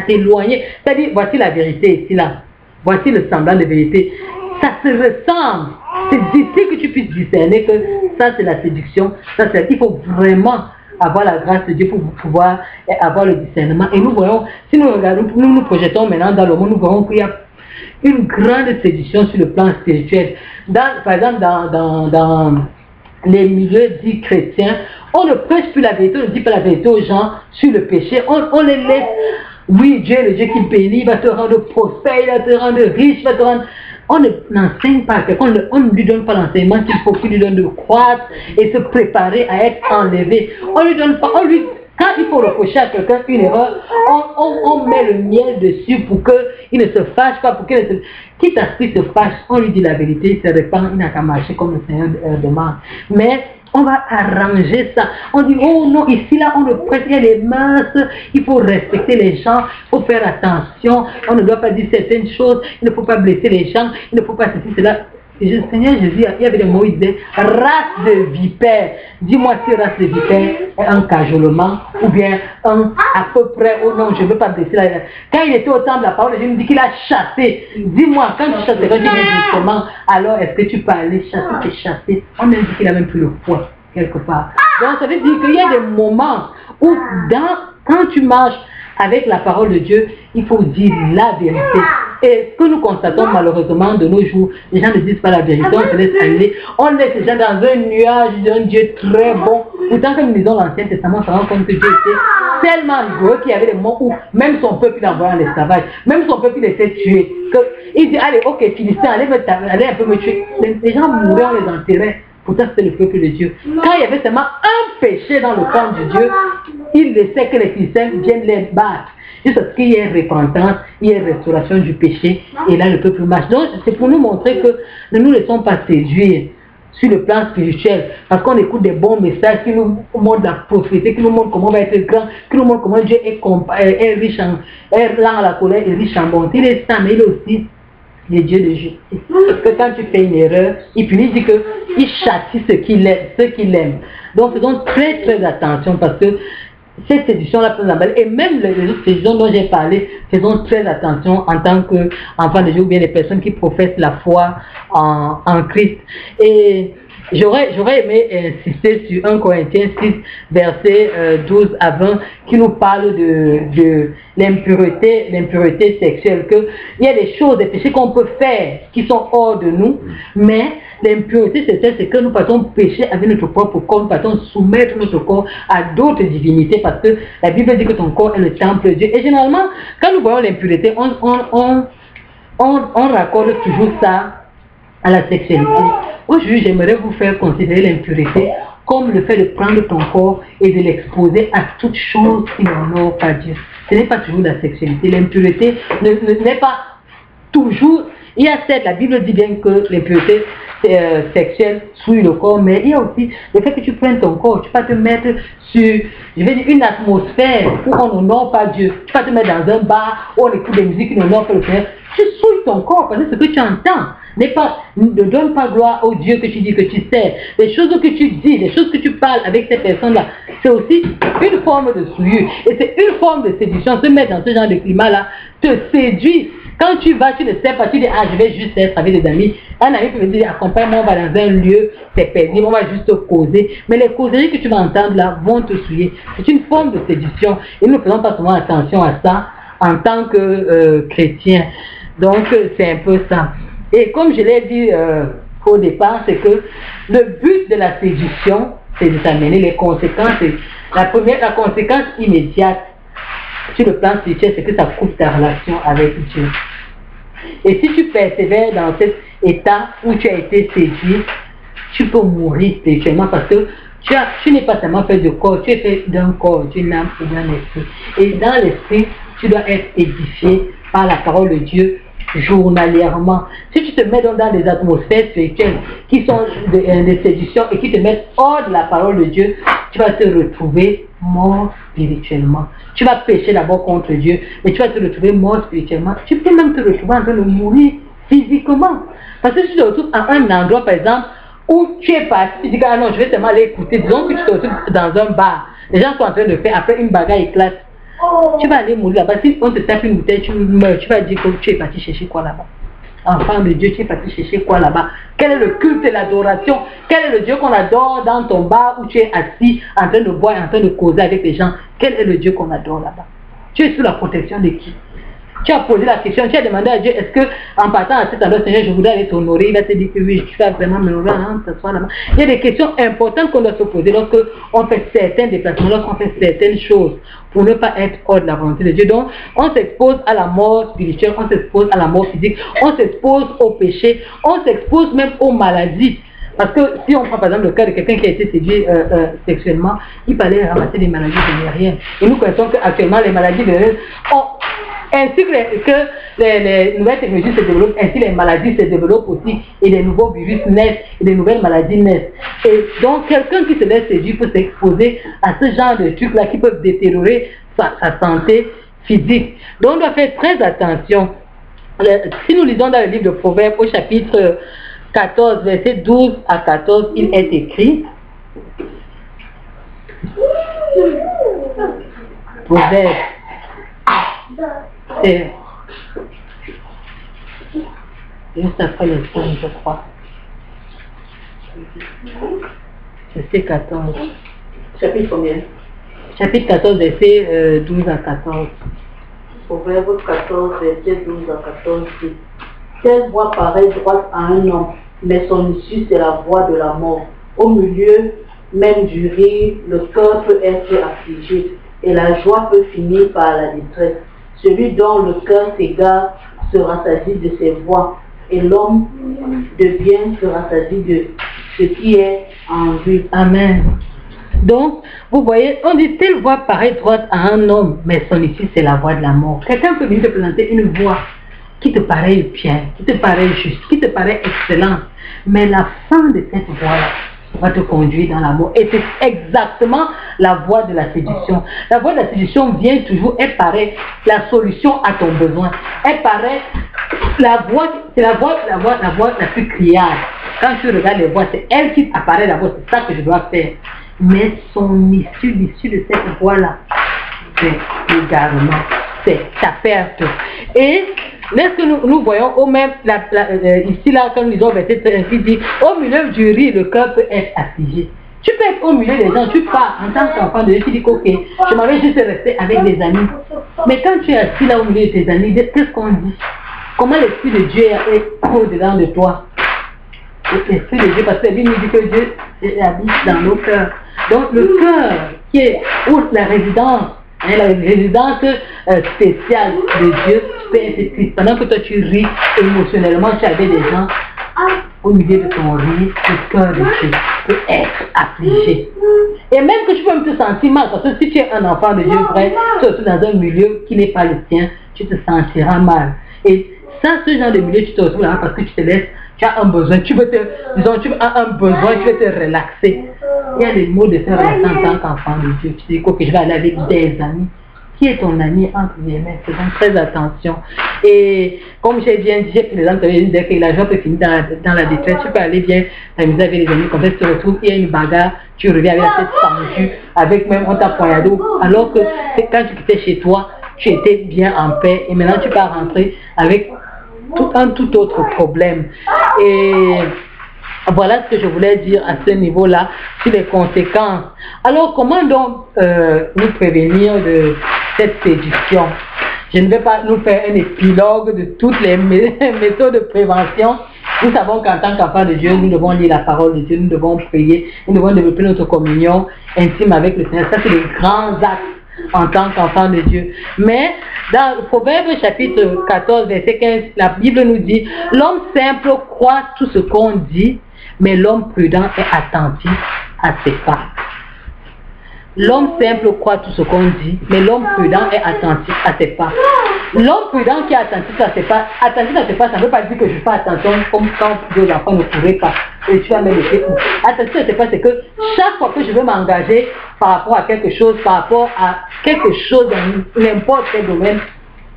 [SPEAKER 3] t'éloigner. C'est-à-dire, voici la vérité ici, là. Voici le semblant de vérité. Ça se ressemble. C'est difficile que tu puisses discerner que ça c'est la séduction. Il faut vraiment avoir la grâce de Dieu pour pouvoir avoir le discernement. Et nous voyons, si nous regardons, nous projetons maintenant dans le monde, nous voyons qu'il y a une grande séduction sur le plan spirituel. Par exemple, dans les milieux dits chrétiens, on ne prêche plus la vérité, on ne dit pas la vérité aux gens sur le péché. On les laisse. Oui, Dieu est le Dieu qui bénit, il va te rendre prospère, il va te rendre riche, il va te rendre... On n'enseigne pas, on ne lui donne pas l'enseignement qu'il faut qu'il lui donne de croître et se préparer à être enlevé. On lui donne pas, quand il faut reprocher à quelqu'un une erreur, on met le miel dessus pour qu'il ne se fâche pas, pour qu'il ne se... Quitte à ce qu'il se fâche, on lui dit la vérité, il se répand, il n'a qu'à marcher comme le Seigneur demande. Mais on va arranger ça. On dit, oh non, ici, là, on ne prête, il y a les mœurs, il faut respecter les gens, il faut faire attention, on ne doit pas dire certaines choses, il ne faut pas blesser les gens, il ne faut pas ceci, cela. Et le Seigneur Jésus, il y avait des mots, il disait, race de vipère. Dis-moi si race de vipère est un cajolement ou bien un à peu près, oh non, je ne veux pas blesser la... Quand il était au temple, la parole de Dieu me dit qu'il a chassé. Dis-moi, quand tu chasses, quand tu viens justement, alors est-ce que tu peux aller chasser, t'es chassé? On me dit qu'il a même plus le poids, quelque part. Donc ça veut dire qu'il y a des moments où quand tu marches avec la parole de Dieu, il faut dire la vérité. Et ce que nous constatons malheureusement de nos jours, les gens ne disent pas la vérité, on se laisse aller. On laisse les gens dans un nuage d'un Dieu très bon. Pourtant, quand nous lisons l'Ancien Testament, on se rend compte que Dieu était tellement rigoureux qu'il y avait des moments où même son peuple l'envoyait en esclavage, même son peuple l'était tué. Il dit, allez, ok, Philistin, allez un peu me tuer. Les gens mouraient, on les enterrait. Pourtant, c'était le peuple de Dieu. Quand il y avait seulement un péché dans le camp de Dieu, il laissait que les Philistins viennent les battre. Jusqu'à ce qu'il y ait repentance, il y ait restauration du péché, et là le peuple marche. Donc c'est pour nous montrer que ne nous laissons pas séduire sur le plan spirituel, parce qu'on écoute des bons messages qui nous montrent la prophétie, qui nous montrent comment on va être grand, qui nous montrent comment Dieu est riche en, est lent à la colère et riche en bonté. Il est saint, mais il est aussi le Dieu de justice. Parce que quand tu fais une erreur, il punit, il dit qu'il châtie ceux qu'il aime. Donc faisons très très attention, parce que cette séduction-là peut nous emballer. Et même les autres séductions dont j'ai parlé, faisons très attention en tant qu'enfants de Dieu ou bien les personnes qui professent la foi en Christ. Et j'aurais aimé insister sur 1 Corinthiens 6, versets 12 à 20, qui nous parle de l'impureté sexuelle. Il y a des choses, des péchés qu'on peut faire qui sont hors de nous, mais l'impureté sexuelle, c'est que nous partons pécher avec notre propre corps, nous partons soumettre notre corps à d'autres divinités, parce que la Bible dit que ton corps est le temple de Dieu. Et généralement, quand nous voyons l'impureté, on raccorde toujours ça à la sexualité. Aujourd'hui, j'aimerais vous faire considérer l'impureté comme le fait de prendre ton corps et de l'exposer à toute chose qui n'honore pas Dieu. Ce n'est pas toujours la sexualité. L'impureté n'est pas toujours... Il y a certes, la Bible dit bien que l'impureté sexuelle souille le corps, mais il y a aussi le fait que tu prennes ton corps, tu vas te mettre sur, je vais dire, une atmosphère où on n'honore pas Dieu. Tu vas te mettre dans un bar où on écoute des musiques qui n'honorent pas le Seigneur. Tu souilles ton corps parce que ce que tu entends ne donne pas gloire au Dieu que tu dis que tu sers. Les choses que tu dis, les choses que tu parles avec ces personnes-là, c'est aussi une forme de souillure. Et c'est une forme de séduction. Se mettre dans ce genre de climat-là te séduit. Quand tu vas, tu ne sais pas, tu dis, ah, je vais juste être avec des amis. Un ami peut me dire, accompagne-moi, on va dans un lieu, c'est paisible, on va juste causer. Mais les causeries que tu vas entendre là vont te souiller. C'est une forme de séduction. Et nous ne faisons pas souvent attention à ça en tant que chrétiens. Donc, c'est un peu ça. Et comme je l'ai dit au départ, c'est que le but de la séduction, c'est de t'amener les conséquences. La conséquence immédiate sur le plan spirituel, c'est que ça coupe ta relation avec Dieu. Et si tu persévères dans cet état où tu as été séduit, tu peux mourir spirituellement, parce que tu n'es pas seulement fait de corps, tu es fait d'un corps, d'une âme et d'un esprit. Et dans l'esprit, tu dois être édifié par la parole de Dieu journalièrement. Si tu te mets dans des atmosphères spirituelles qui sont des séductions et qui te mettent hors de la parole de Dieu, tu vas te retrouver mort spirituellement. Tu vas pécher d'abord contre Dieu, mais tu vas te retrouver mort spirituellement. Tu peux même te retrouver en train de mourir physiquement. Parce que si tu te retrouves à un endroit, par exemple, où tu es parti, tu dis, ah non, je vais seulement aller écouter. Disons que tu te retrouves dans un bar. Les gens sont en train de faire, après une bagarre éclate. Tu vas aller mourir là-bas. Si on te tape une bouteille, tu meurs. Tu vas dire que tu es parti chercher quoi là-bas? Enfant de Dieu, tu es parti chercher quoi là-bas? Quel est le culte et l'adoration? Quel est le Dieu qu'on adore dans ton bar où tu es assis en train de boire, en train de causer avec les gens? Quel est le Dieu qu'on adore là-bas? Tu es sous la protection de qui? Tu as posé la question, tu as demandé à Dieu, est-ce que en partant à cet endroit, Seigneur, je voudrais aller t'honorer? Il va te dire que oui, tu vas vraiment m'honorer, là-bas. Il y a des questions importantes qu'on doit se poser lorsqu'on fait certains déplacements, lorsqu'on fait certaines choses, pour ne pas être hors de la volonté de Dieu. Donc, on s'expose à la mort spirituelle, on s'expose à la mort physique, on s'expose au péché, on s'expose même aux maladies. Parce que si on prend par exemple le cas de quelqu'un qui a été séduit sexuellement, il fallait ramasser des maladies vénériennes. Et nous connaissons qu'actuellement les maladies vénériennes, ainsi que les nouvelles technologies se développent, ainsi les maladies se développent aussi, et les nouveaux virus naissent, et les nouvelles maladies naissent. Et donc quelqu'un qui se laisse séduire peut s'exposer à ce genre de trucs-là qui peuvent détériorer sa santé physique. Donc on doit faire très attention. Si nous lisons dans le livre de Proverbes au chapitre 14, verset 12 à 14, il est écrit, Proverbes, c'est juste après le 5, je crois. Verset 14.
[SPEAKER 1] Chapitre combien?
[SPEAKER 3] Chapitre 14, verset 12 à 14.
[SPEAKER 1] Proverbe 14, verset 12 à 14 dit, quelle voie paraît droite à un homme, mais son issue c'est la voie de la mort. Au milieu même du rire, le cœur peut être affligé, et la joie peut finir par la détresse. Celui dont le cœur s'égare se rassasie de ses voies, et l'homme de bien se rassasie de ce qui est en lui.
[SPEAKER 3] Amen. Donc, vous voyez, on dit telle voix paraît droite à un homme, mais son issue c'est la voix de la mort. Quelqu'un peut venir te présenter une voix qui te paraît bien, qui te paraît juste, qui te paraît excellente, mais la fin de cette voix-là va te conduire dans la mort. Et c'est exactement la voie de la séduction. La voie de la séduction vient toujours, elle paraît la solution à ton besoin. Elle paraît la voie, c'est la voie la plus criarde. Quand tu regardes les voies, c'est elle qui apparaît la voie, c'est ça que je dois faire. Mais son issue, l'issue de cette voie-là, c'est l'égarement, c'est ta perte. Et est-ce que nous voyons au même, ici là, quand nous lisons verset 13, il dit, au milieu du riz, le cœur peut être affligé. Tu peux être au milieu des gens, tu pars en tant qu'enfant de Dieu, tu dis ok, je m'avais juste resté avec des amis. Mais quand tu es assis là au milieu de tes amis, qu'est-ce qu'on dit? Comment l'Esprit de Dieu est au-dedans de toi? L'Esprit de Dieu, parce que la Bible nous dit que Dieu habite dans nos cœurs. Donc le cœur qui est où la résidence, la résidence spéciale de Dieu peut être triste. Pendant que toi tu ris émotionnellement, tu avais des gens au milieu de ton rire, le cœur de Dieu peut être affligé. Et même que tu peux même te sentir mal, parce que si tu es un enfant de Dieu vrai, tu es aussi dans un milieu qui n'est pas le tien, tu te sentiras mal. Et sans ce genre de milieu, tu te retrouves là parce que tu te laisses, tu as un besoin, tu veux te, disons, tu as un besoin, tu veux te relaxer. Il y a des mots de se relaxer en tant qu'enfant de Dieu. Tu dis que je vais aller avec des amis. Qui est ton ami entre les mains? Faisons très attention. Et comme j'ai bien dit, j'ai pris l'exemple dès que la joie peut finir dans la détresse, tu peux aller bien t'amuser avec les amis, comme ça tu te retrouves, il y a une bagarre, tu reviens avec la tête fendue, avec même on t'a poignardé, alors que quand tu quittais chez toi, tu étais bien en paix et maintenant tu peux rentrer avec un tout autre problème. Et voilà ce que je voulais dire à ce niveau-là sur les conséquences. Alors comment donc nous prévenir de cette séduction? Je ne vais pas nous faire un épilogue de toutes les méthodes de prévention. Nous savons qu'en tant qu'enfant de Dieu, nous devons lire la parole de Dieu, nous devons prier, nous devons développer notre communion intime avec le Seigneur. Ça, c'est les grands actes en tant qu'enfant de Dieu. Mais dans Proverbe chapitre 14, verset 15, la Bible nous dit, l'homme simple croit tout ce qu'on dit, mais l'homme prudent est attentif à ses pas. L'homme simple croit tout ce qu'on dit, mais l'homme prudent est attentif à ses pas. L'homme prudent qui est attentif à ses pas, ça ne veut pas dire que je fais attention comme quand deux enfants ne couraient pas. Et tu vas me laisser où? Attentif à ses pas, c'est que chaque fois que je veux m'engager par rapport à quelque chose, dans n'importe quel domaine,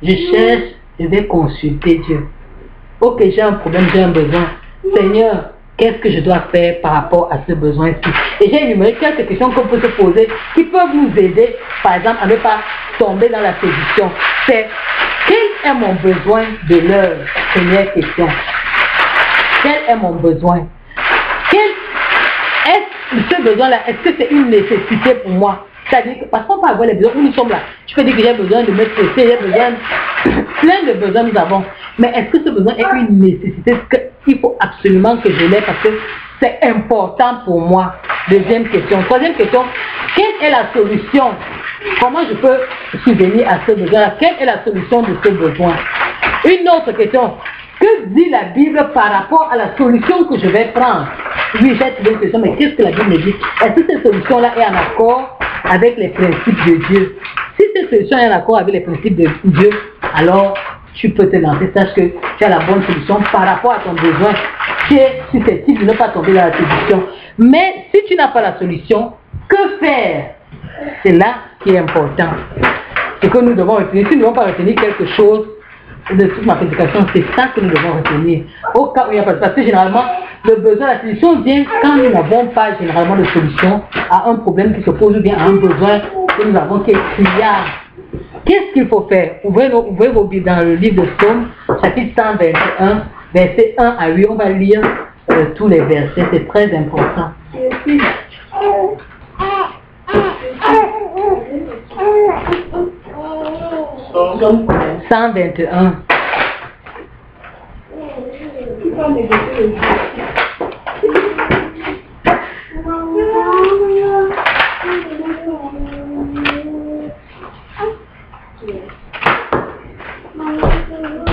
[SPEAKER 3] je vais consulter Dieu. Ok, j'ai un problème, j'ai un besoin. Seigneur, qu'est-ce que je dois faire par rapport à ce besoin-ci? Et j'ai énuméré quelques questions qu'on peut se poser qui peuvent nous aider, par exemple, à ne pas tomber dans la séduction. C'est, quel est mon besoin de l'heure? Première question. Quel est mon besoin? Ce besoin-là, est-ce que c'est une nécessité pour moi? C'est-à-dire que, parce qu'on peut avoir les besoins où nous sommes là. Je peux dire que j'ai besoin de me stresser, j'ai besoin, plein de besoins nous avons. Mais est-ce que ce besoin est une nécessité? Est-ce qu'il faut absolument que je l'ai parce que c'est important pour moi? Deuxième question. Troisième question, quelle est la solution? Comment je peux subvenir à ce besoin? Quelle est la solution de ce besoin? Une autre question, que dit la Bible par rapport à la solution que je vais prendre? Oui, j'ai trouvé une question, mais qu'est-ce que la Bible dit? Est-ce que cette solution-là est en accord avec les principes de Dieu? Si cette solution est en accord avec les principes de Dieu, alors tu peux te lancer, sache que tu as la bonne solution par rapport à ton besoin. Tu es susceptible de ne pas tomber dans la séduction. Mais si tu n'as pas la solution, que faire? C'est là qui est important. Ce que nous devons retenir, si nous ne devons pas retenir quelque chose de toute ma prédication, c'est ça que nous devons retenir. Au cas où il n'y a pas de, parce que généralement, le besoin de la solution vient quand nous n'avons pas généralement de solution à un problème qui se pose ou bien à un besoin que nous avons qui est criard. Qu'est-ce qu'il faut faire? Ouvrez vos Bibles dans le livre de Psaume, chapitre 121, versets 1 à 8. On va lire tous les versets, c'est très important. 121.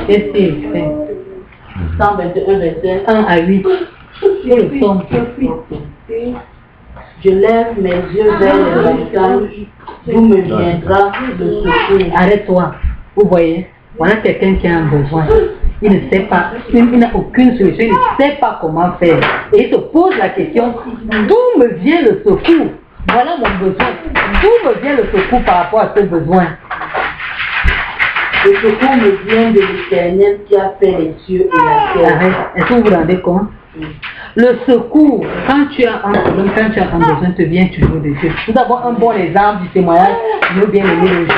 [SPEAKER 3] Qu'est-ce qu'il fait? 121, verset 1 à 8. C'est le psaume.
[SPEAKER 1] Je lève mes yeux vers les montagnes, d'où me viendra le secours.
[SPEAKER 3] Arrête-toi. Vous voyez, voilà quelqu'un qui a un besoin. Il ne sait pas, il n'a aucune solution, il ne sait pas comment faire. Et il se pose la question, d'où me vient le secours? Voilà mon besoin. D'où me vient le secours par rapport à ce besoin?
[SPEAKER 1] Le secours me vient de l'Éternel qui a fait les cieux et la terre.
[SPEAKER 3] Arrête, est-ce que vous vous rendez compte? Le secours, quand tu as un problème, quand tu as un besoin, te vient toujours de Dieu. Nous avons un bon exemple du témoignage de nos bien-aimés de Jésus.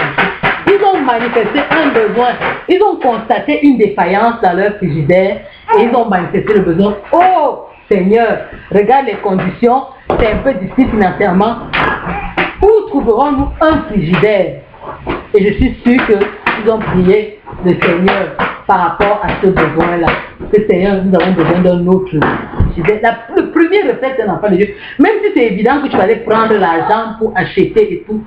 [SPEAKER 3] Ils ont manifesté un besoin, ils ont constaté une défaillance dans leur frigidaire et ils ont manifesté le besoin. Oh Seigneur, regarde les conditions, c'est un peu difficile financièrement. Où trouverons-nous un frigidaire? Et je suis sûr qu'ils ont prié le Seigneur par rapport à ce besoin-là. Que Seigneur, nous avons besoin d'un autre frigidaire. Le premier réflexe d'un enfant de Dieu, même si c'est évident que tu vas aller prendre l'argent pour acheter et tout,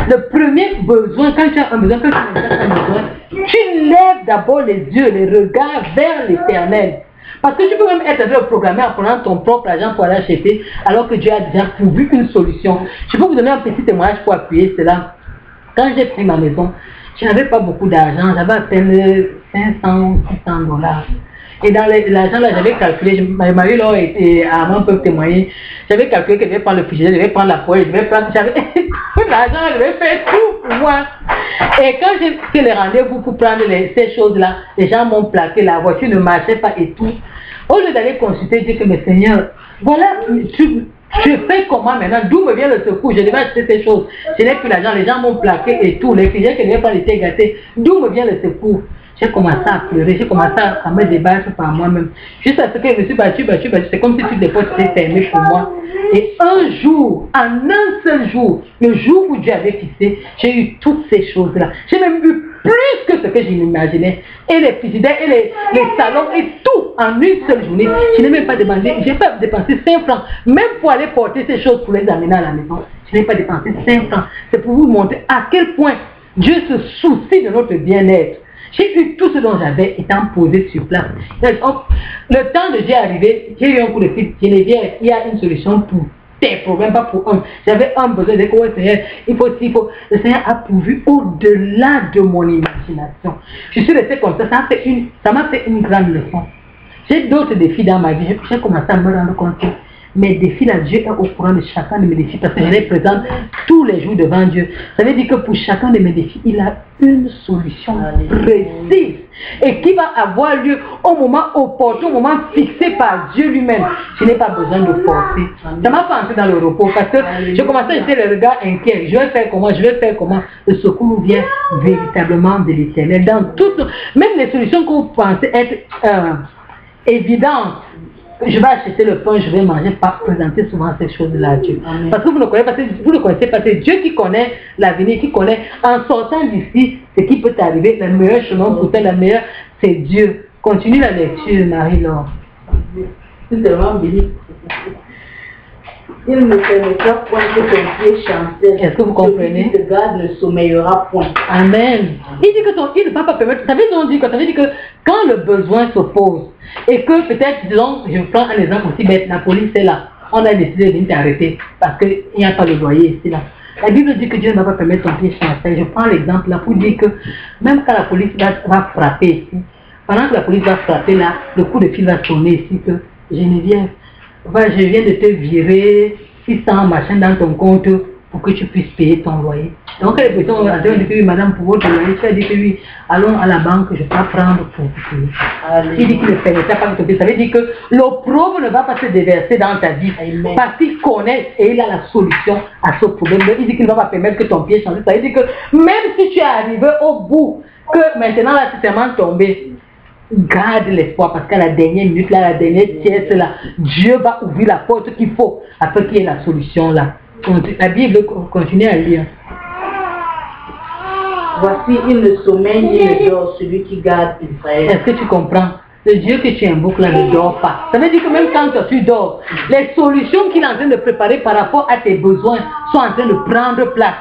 [SPEAKER 3] le premier besoin, quand tu as un besoin, quand tu as un besoin, tu lèves d'abord les yeux, les regards vers l'Éternel. Parce que tu peux même être en train de programmer en prenant ton propre argent pour aller acheter, alors que Dieu a déjà pourvu une solution. Je peux vous donner un petit témoignage pour appuyer cela. Quand j'ai pris ma maison, je n'avais pas beaucoup d'argent, j'avais à peine 500, 600 $. Et dans l'argent là, j'avais calculé, ma mari là était avant peut témoigner, j'avais calculé que je vais prendre le frigidaire, je vais prendre la poêle, je vais prendre, j'avais l'argent, je vais faire tout pour moi. Et quand j'ai fait les rendez-vous pour prendre ces choses-là, les gens m'ont plaqué, la voiture ne marchait pas et tout. Au lieu d'aller consulter, dire que mes seigneurs, voilà, je fais comment maintenant? D'où me vient le secours? Je devais acheter ces choses. Je n'ai plus l'argent, les gens m'ont plaqué et tout. Les frigidaires que je n'ai pas été gâtés. D'où me vient le secours? J'ai commencé à pleurer, j'ai commencé à me débattre par moi-même. Juste à ce que je me suis battu. C'est comme si toutes les portes étaient fermées pour moi. Et un jour, en un seul jour, le jour où Dieu avait fixé, j'ai eu toutes ces choses-là. J'ai même eu plus que ce que je m'imaginais. Et les frigidaires, et les salons, et tout en une seule journée. Je n'ai même pas demandé, je n'ai pas dépensé 5 francs, même pour aller porter ces choses pour les amener à la maison. Je n'ai pas dépensé 5 francs. C'est pour vous montrer à quel point Dieu se soucie de notre bien-être. J'ai eu tout ce dont j'avais étant posé sur place. Le temps de Dieu est arrivé, j'ai eu un coup de fil, Geneviève, il y a une solution pour tes problèmes, pas pour un. J'avais un besoin, j'ai dit, oh Seigneur, il faut. Le Seigneur a pourvu au-delà de mon imagination. Je suis restée comme ça, ça m'a fait une grande leçon. J'ai d'autres défis dans ma vie, j'ai commencé à me rendre compte que mes défis, là, Dieu est au courant de chacun de mes défis parce que je les présente tous les jours devant Dieu. Ça veut dire que pour chacun de mes défis, il a une solution précise et qui va avoir lieu au moment opportun, au moment fixé par Dieu lui-même. Je n'ai pas besoin de forcer. Ça m'a fait entrer dans le repos parce que je commençais à jeter le regard inquiet. Je vais faire comment? Le secours vient véritablement de l'Éternel. Dans toutes, même les solutions que vous pensez être évidentes. Je vais acheter le pain, je vais manger, pas présenter souvent ces choses-là à Dieu. Amen. Parce que vous ne connaissez pas, c'est Dieu qui connaît l'avenir, qui connaît en sortant d'ici ce qui peut t'arriver, le meilleur chemin pour toi, la meilleure, c'est Dieu. Continue la lecture, Marie-Laure.
[SPEAKER 1] C'est tellement béni. Il ne permettra point que ton pied chancelle.
[SPEAKER 3] Est-ce que vous comprenez?
[SPEAKER 1] Celui qui te garde ne sommeillera point.
[SPEAKER 3] Amen. Il dit que il ne va pas permettre. Ça veut dire que quand le besoin se pose, et que peut-être, disons, je prends un exemple aussi bête, la police est là. On a décidé de venir t'arrêter parce qu'il n'y a pas de loyer ici là. La Bible dit que Dieu ne va pas permettre ton pied chancelle. Je prends l'exemple là pour dire que même quand la police va frapper ici, pendant que la police va frapper là, le coup de fil va sonner ici que Geneviève, je viens de te virer 600 machins dans ton compte pour que tu puisses payer ton loyer. Donc les personnes ont dit que oui, madame, pour votre loyer, tu as dit que oui, allons à la banque, je vais prendre pour vous payer. Il dit qu'il ne permettra pas de te payer. Ça veut dire que l'opprobre ne va pas se déverser dans ta vie. Amen. Parce qu'il connaît et il a la solution à ce problème. Il dit qu'il ne va pas permettre que ton pied change. Ça veut dire que même si tu es arrivé au bout, que maintenant là tu es tellement tombé, garde l'espoir parce qu'à la dernière minute, là, la dernière pièce, là, Dieu va ouvrir la porte qu'il faut afin qu'il y ait la solution là. La Bible continue à lire.
[SPEAKER 1] Voici, il ne sommeille ni ne dort celui qui garde Israël.
[SPEAKER 3] Est-ce que tu comprends? Le Dieu que tu invoques là ne dort pas. Ça veut dire que même quand toi, tu dors, les solutions qu'il est en train de préparer par rapport à tes besoins sont en train de prendre place.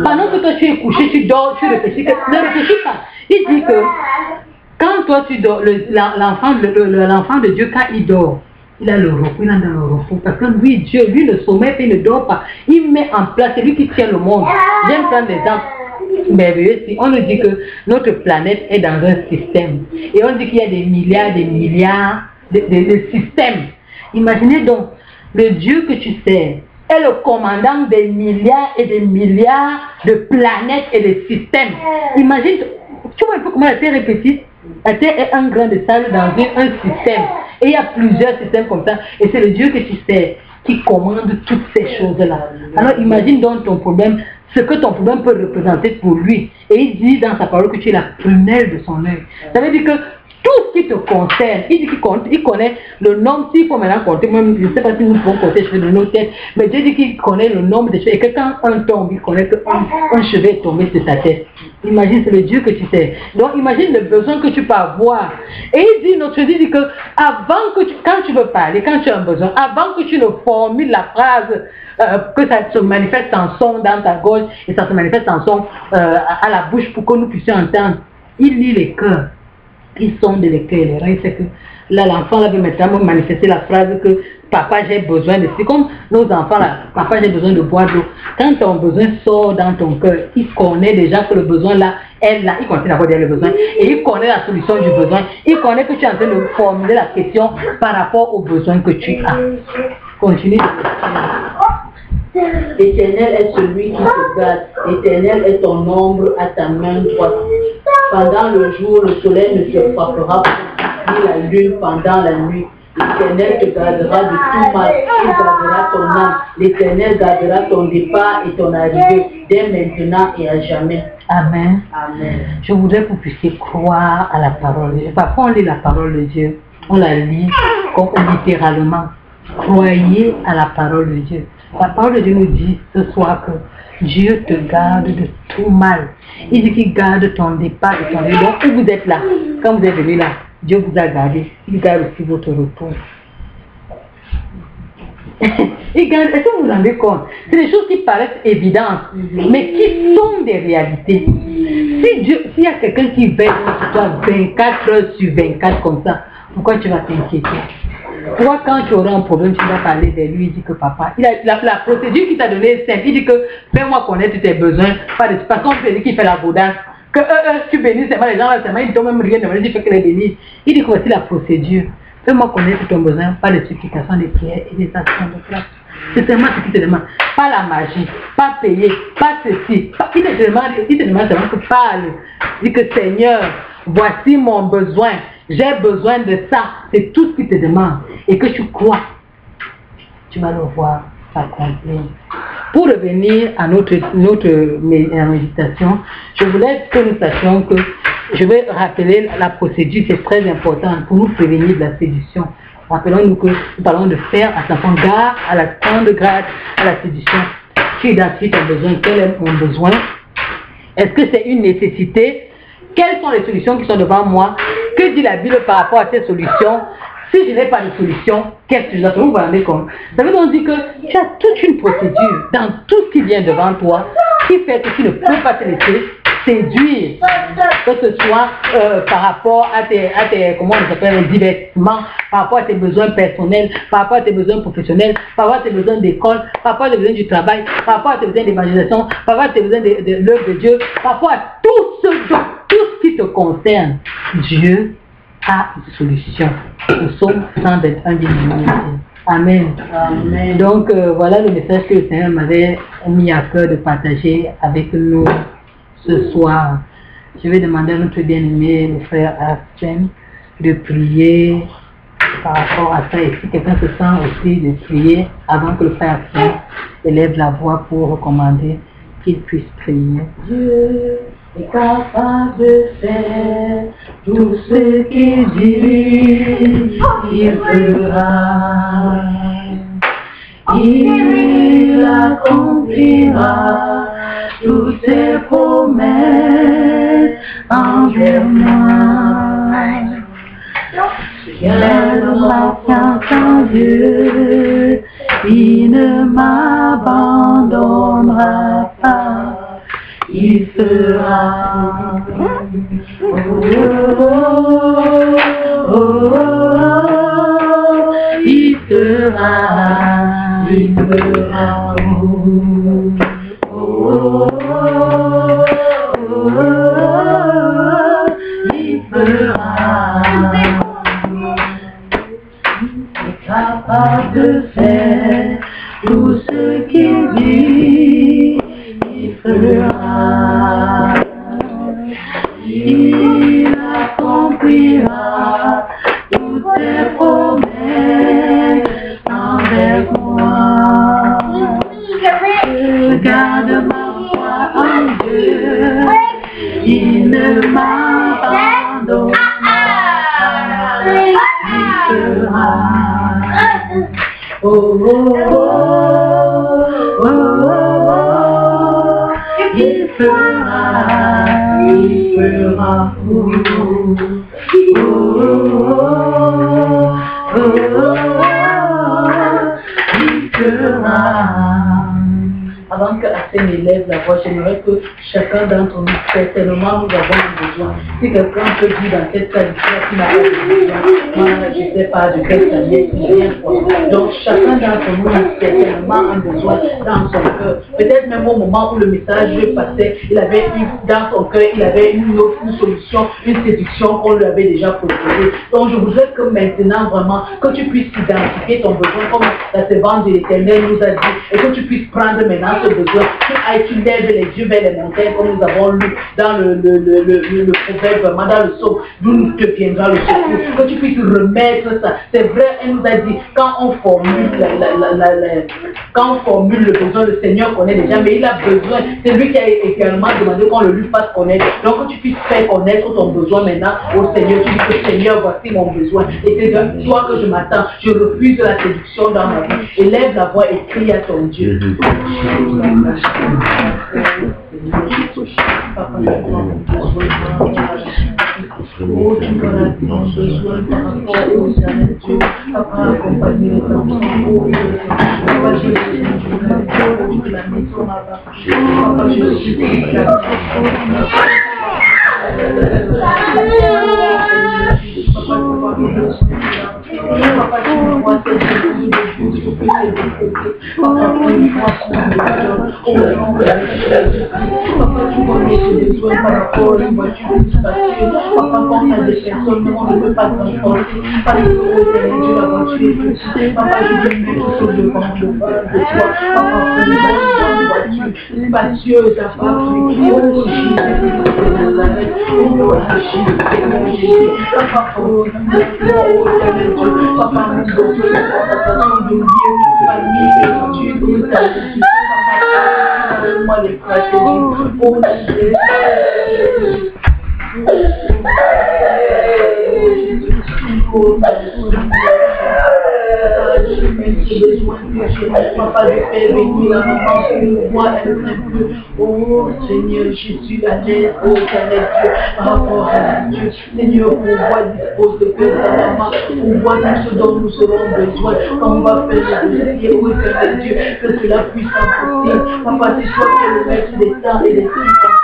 [SPEAKER 3] Pendant que toi tu es couché, tu dors, tu réfléchis. Ne réfléchis pas. Il dit que quand toi tu dors, l'enfant de Dieu, quand il dort, il a le repos, il est dans le repos. Parce que lui, Dieu, lui ne sommeille pas, il ne dort pas. Il met en place, c'est lui qui tient le monde. J'aime prendre l'exemple merveilleux. On nous dit que notre planète est dans un système. Et on dit qu'il y a des milliards de systèmes. Imaginez donc, le Dieu que tu sers est le commandant des milliards et des milliards de planètes et de systèmes. Imagine, tu vois un peu comment la Terre est petite. La Terre est un grain de sable dans un système. Et il y a plusieurs systèmes comme ça. Et c'est le Dieu que tu sais qui commande toutes ces choses-là. Alors imagine donc ton problème, ce que ton problème peut représenter pour lui. Et il dit dans sa parole que tu es la prunelle de son œil. Ça veut dire que tout ce qui te concerne, il dit qu'il connaît le nombre, s'il faut maintenant compter, même je ne sais pas si nous pouvons compter sur nos têtes, mais Dieu dit qu'il connaît le nombre de cheveux, et que quand un tombe, il connaît qu'un cheveu est tombé sur ta tête. Imagine, c'est le Dieu que tu sais. Donc imagine le besoin que tu peux avoir. Et il dit, notre Dieu dit que quand tu veux parler, quand tu as un besoin, avant que tu ne formules la phrase, que ça se manifeste en son dans ta gorge, et ça se manifeste en son à la bouche pour que nous puissions entendre, il lit les cœurs. Ils sont de les cœurs et les reins. C'est que là, l'enfant là veut maintenant manifester la phrase que papa j'ai besoin de. C'est comme nos enfants là, papa j'ai besoin de boire d'eau. Quand ton besoin sort dans ton cœur, il connaît déjà que le besoin là est là. Il continue à avoir le besoin et il connaît la solution du besoin. Il connaît que tu es en train de formuler la question par rapport aux besoins que tu as. Continue.
[SPEAKER 1] Éternel est celui qui te garde. Éternel est ton ombre à ta main droite. Pendant le jour, le soleil ne se frappera pas, ni la lune pendant la nuit. L'Éternel te gardera de tout mal. Il gardera ton âme. L'Éternel gardera ton départ et ton arrivée, dès maintenant et à jamais.
[SPEAKER 3] Amen.
[SPEAKER 1] Amen.
[SPEAKER 3] Je voudrais que vous puissiez croire à la parole de Dieu. Parfois, on lit la parole de Dieu. On la lit comme littéralement. Croyez à la parole de Dieu. La parole de Dieu nous dit ce soir que Dieu te garde de tout mal. Il dit qu'il garde ton départ et ton arrivée. Donc, où vous êtes là, quand vous êtes venu là, Dieu vous a gardé. Il garde aussi votre repos. Il garde, est-ce que vous vous rendez compte? C'est des choses qui paraissent évidentes, mais qui sont des réalités. S'il y a quelqu'un qui veille sur toi 24 heures sur 24 comme ça, pourquoi tu vas t'inquiéter? Toi, quand tu auras un problème, tu vas parler de lui, il dit que papa, la procédure qu'il t'a donnée est simple. Il dit que fais-moi connaître tes besoins, pas de façon, tu dis qu'il fait la baudasse. Que tu bénis seulement les gens là, seulement ils t'ont même rien demandé, il fait que les bénir. Il dit que voici la procédure. Fais-moi connaître ton besoin, pas de supplications, des prières et des actions de grâce. C'est seulement ce qu'il te demande. Pas la magie, pas payer, pas ceci. Il te demande seulement que parle. Il dit que Seigneur, voici mon besoin. J'ai besoin de ça. C'est tout ce qu'il te demande. Et que tu crois, tu vas le voir s'accomplir. Pour revenir à notre méditation, je voulais que nous sachions que je vais rappeler la procédure, c'est très important pour nous prévenir de la séduction. Rappelons-nous que nous parlons de faire attention, garde à la grande grâce à la séduction. Tu identifies ton besoin, quel est mon besoin? Est-ce que c'est une nécessité? Quelles sont les solutions qui sont devant moi? Que dit la Bible par rapport à ces solutions? Si je n'ai pas de solution, qu'est-ce que je dois faire? Vous vous rendez compte? Ça veut donc dire que tu as toute une procédure dans tout ce qui vient devant toi qui fait que tu ne peux pas te laisser séduire, que ce soit par rapport à tes comment on s'appelle, divertissements, par rapport à tes besoins personnels, par rapport à tes besoins professionnels, par rapport à tes besoins d'école, par rapport à tes besoins du travail, par rapport à tes besoins d'évangélisation, par rapport à tes besoins de l'œuvre de Dieu, par rapport à tout ce qui te concerne. Dieu a une solution. Nous sommes 121 dimanche. Amen. Amen. Donc voilà le message que le Seigneur m'avait mis à cœur de partager avec nous ce soir. Je vais demander à notre bien-aimé, le frère Arsène, de prier par rapport à ça. Et si quelqu'un se sent aussi de prier avant que le frère Arsène élève la voix pour recommander qu'il puisse prier.
[SPEAKER 1] Dieu est capable de faire tout ce qu'il dit, il fera. Il accomplira toutes ses promesses envers moi. Garde patience en Dieu, il ne m'abandonnera pas. Il fera. Il
[SPEAKER 3] fera, il fera, oh, oh, oh, il fera, il est capable de faire tout ce qu'il dit, il fera, il accomplira toutes tes promesses avec moi. Je garde ma foi en Dieu, il ne m'abandonnera pas, il fera. Oh, oh, oh, oh, oh, il fera, il fera. Oh, oh, oh, il fera. Avant que Hassan élève la voix, j'aimerais que chacun d'entre nous, certainement, nous avons un besoin. Si quelqu'un peut dire dans cette salle qui n'a pas de besoin, moi, je ne sais pas de quelle salle il n'y a rien quoi. Donc, chacun d'entre nous a certainement un besoin dans son cœur. Peut-être même au moment où le message passait, il avait eu dans son cœur, il avait une autre une solution, une séduction qu'on lui avait déjà proposée. Donc, je voudrais que maintenant, vraiment, que tu puisses identifier ton besoin, comme la servante de l'Éternel nous a dit, et que tu puisses prendre maintenant ce besoin, tu lèves les yeux vers les montagnes, comme nous avons lu dans le proverbe, vraiment dans le psaume, d'où te viendra le secours, que tu puisses remettre ça. C'est vrai, elle nous a dit, quand on formule le besoin, le Seigneur connaît déjà, mais il a besoin, c'est lui qui a également demandé qu'on le lui fasse connaître. Donc que tu puisses faire connaître ton besoin maintenant au Seigneur. Tu dis que Seigneur, voici mon besoin. Et c'est de toi que je m'attends. Je refuse la séduction dans ma vie. Élève la voix et crie à ton Dieu. Oh, tu connais ton besoin par rapport au Seigneur Dieu. Papa, accompagne les enfants. Papa, je suis la maison là-bas. Papa, je suis la Papa, tu vois cette vie de Dieu, tu peux Papa, tu connais tes besoins par rapport à une voiture qui passe. Papa, quand tu as des personnes, on ne peut pas transporter. Par exemple, la voiture est petite. Papa, je veux mettre tout devant de toi. Papa, fais une voiture spacieuse à fabriquer. Oh, Jésus, Papa, oh, Papa, nous sommes de la de Dieu, famille, Dieu, Papa, moi les frères, oh, Papa, je fais venir la maman pour moi, elle ne plus. Oh Seigneur Jésus, la l'aide, oh Seigneur Dieu, par rapport à Dieu. Seigneur, on voit dispose de cœur de la maman, on voit tout ce dont nous aurons besoin. Quand on va faire le dossier, oh Seigneur Dieu, que cela puisse s'imposer. Papa, c'est toi qui es le maître des temps et des circonstances.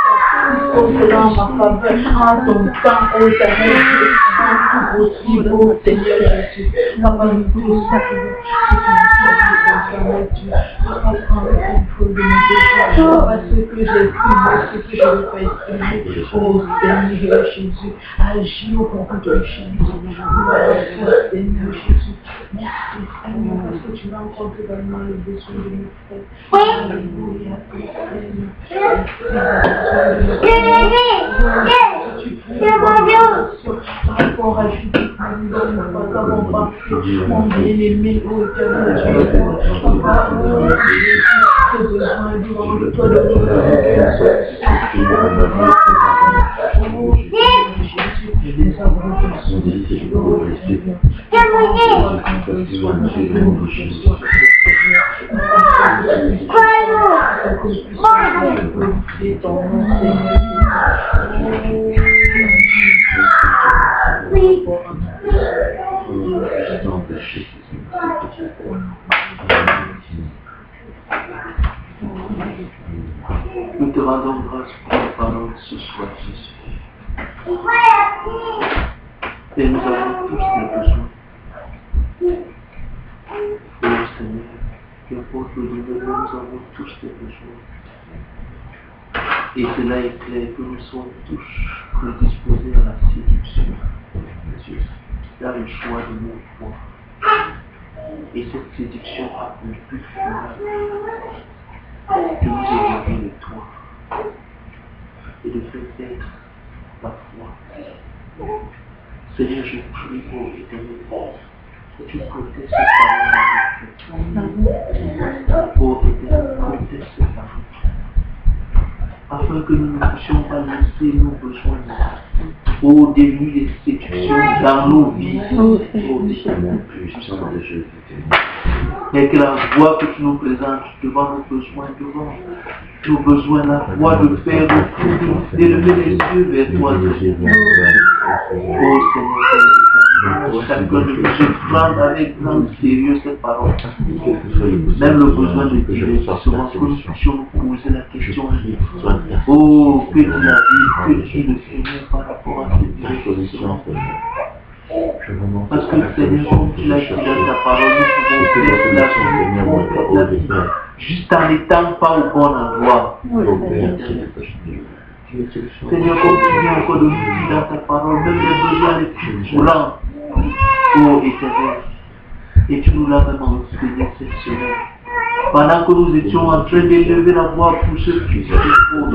[SPEAKER 3] Dispose cela en ma faveur, en ton temps, oh Seigneur Dieu, en tout possible, oh Seigneur Jésus. Papa, nous tous, Papa, prends le contrôle de mes besoins. Papa, ce que j'exprime, ce que je veux pas exprimer. Oh Seigneur Jésus, agis au concours de Jésus. Oh Seigneur Jésus, merci Seigneur, parce que tu rencontres vraiment le besoin de mes frères. Alléluia, par rapport à Judith, mon bien-aimé, oh Éternel Dieu, Papa, oh Jésus, ce besoin de toi de nous. Oh Jésus, nous avons besoin de toi, nous te rendons grâce pour ta parole ce soir, Jésus. Et nous avons tous des besoins.
[SPEAKER 2] Seigneur, qu'importe le domaine, nous avons tous des besoins. Et cela est clair que nous sommes tous prédisposés à la séduction, Dieu, dans le choix de nos foi. Et cette séduction a pour but final de nous éloigner de toi et de faire taire la foi. Seigneur, je prie pour l'éternel que tu protèges cette parole. Pour l'éternel, protège cette parole. Afin que nous ne puissions pas laisser nos besoins au début des séductions dans nos vies. Mais que la voie que tu nous présentes devant nos besoins, la voie de faire le fruit, d'élever les yeux vers toi. Oh Seigneur, chacun de nous se prendre avec grand sérieux cette parole. Même le besoin de divertissement, que nous puissions nous poser la question. Oh, que tu as dit, que dit le Seigneur par rapport à cette direction. Parce que Seigneur, comme tu l'as dit dans ta parole, nous pouvons faire la vie juste en n'étant pas au bon endroit. Seigneur, comme tu viens encore de nous dire dans ta parole, même les besoins les plus courants, oh Éternel, et tu nous l'as vraiment enseigné cette semaine. Pendant que nous étions en train d'élever la voix pour ceux qui se font,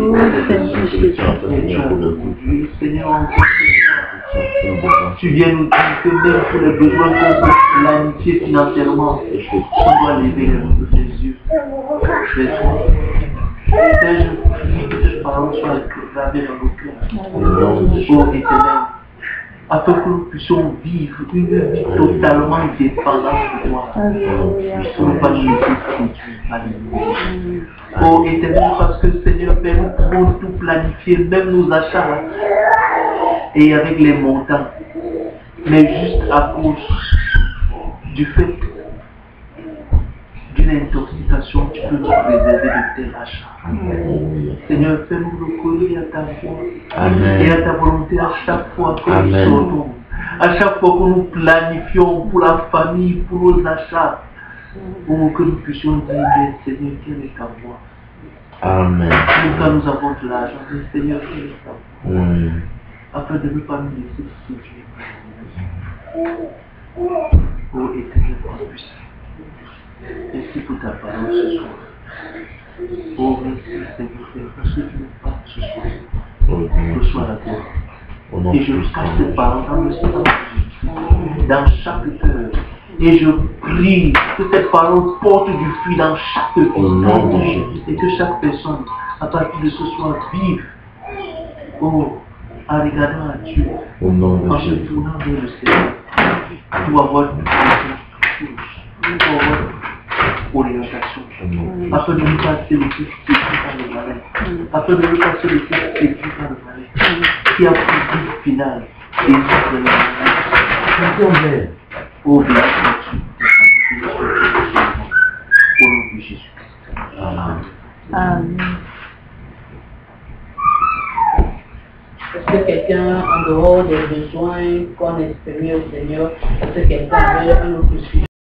[SPEAKER 2] Seigneur, encore tu viens nous dire que même pour les besoins qu'on peut planifier financièrement, on doit lever les yeux vers toi. Seigneur, je prie que cette parole soit gravée dans nos cœurs. Oh Éternel, afin que nous puissions vivre une vie totalement dépendante de toi. Nous ne pas nous laisser séduire. Alléluia. Oh Éternel, parce que Seigneur Père, nous pouvons tout planifier, même nos achats, et avec les montants. Mais juste à cause du fait d'une intoxication, tu peux nous préserver de tels achats. Seigneur, fais-nous recourir à ta foi et à ta volonté à chaque fois que nous sortons, à chaque fois que nous planifions pour la famille, pour nos achats, pour que nous puissions dire, Seigneur, quelle est ta voix?
[SPEAKER 4] Amen.
[SPEAKER 2] Quand nous avons de l'argent, Seigneur, quelle est ta voix? Afin de ne pas nous laisser séduire. Oh Éternel, puissant. Merci pour ta parole ce soir. Oh merci Seigneur, parce que tu nous parles ce soir. Reçois la gloire. Et je casse cette parole dans le sang de Jésus, dans chaque cœur. Et je prie que cette parole porte du fruit dans chaque vie. Et que chaque personne, à partir de ce soir, vive. Oh, en regardant à Dieu, en se tournant vers le Seigneur, pour avoir une orientation, afin de ne pas se laisser séduire par le malin, afin de ne pas se laisser séduire par le malin, qui a pour but final et de le malin. Oh, béni au nom de Jésus. Amen.
[SPEAKER 3] Amen.
[SPEAKER 1] Est-ce que quelqu'un, en dehors des besoins qu'on exprimait au Seigneur, est-ce que quelqu'un avait un autre sujet?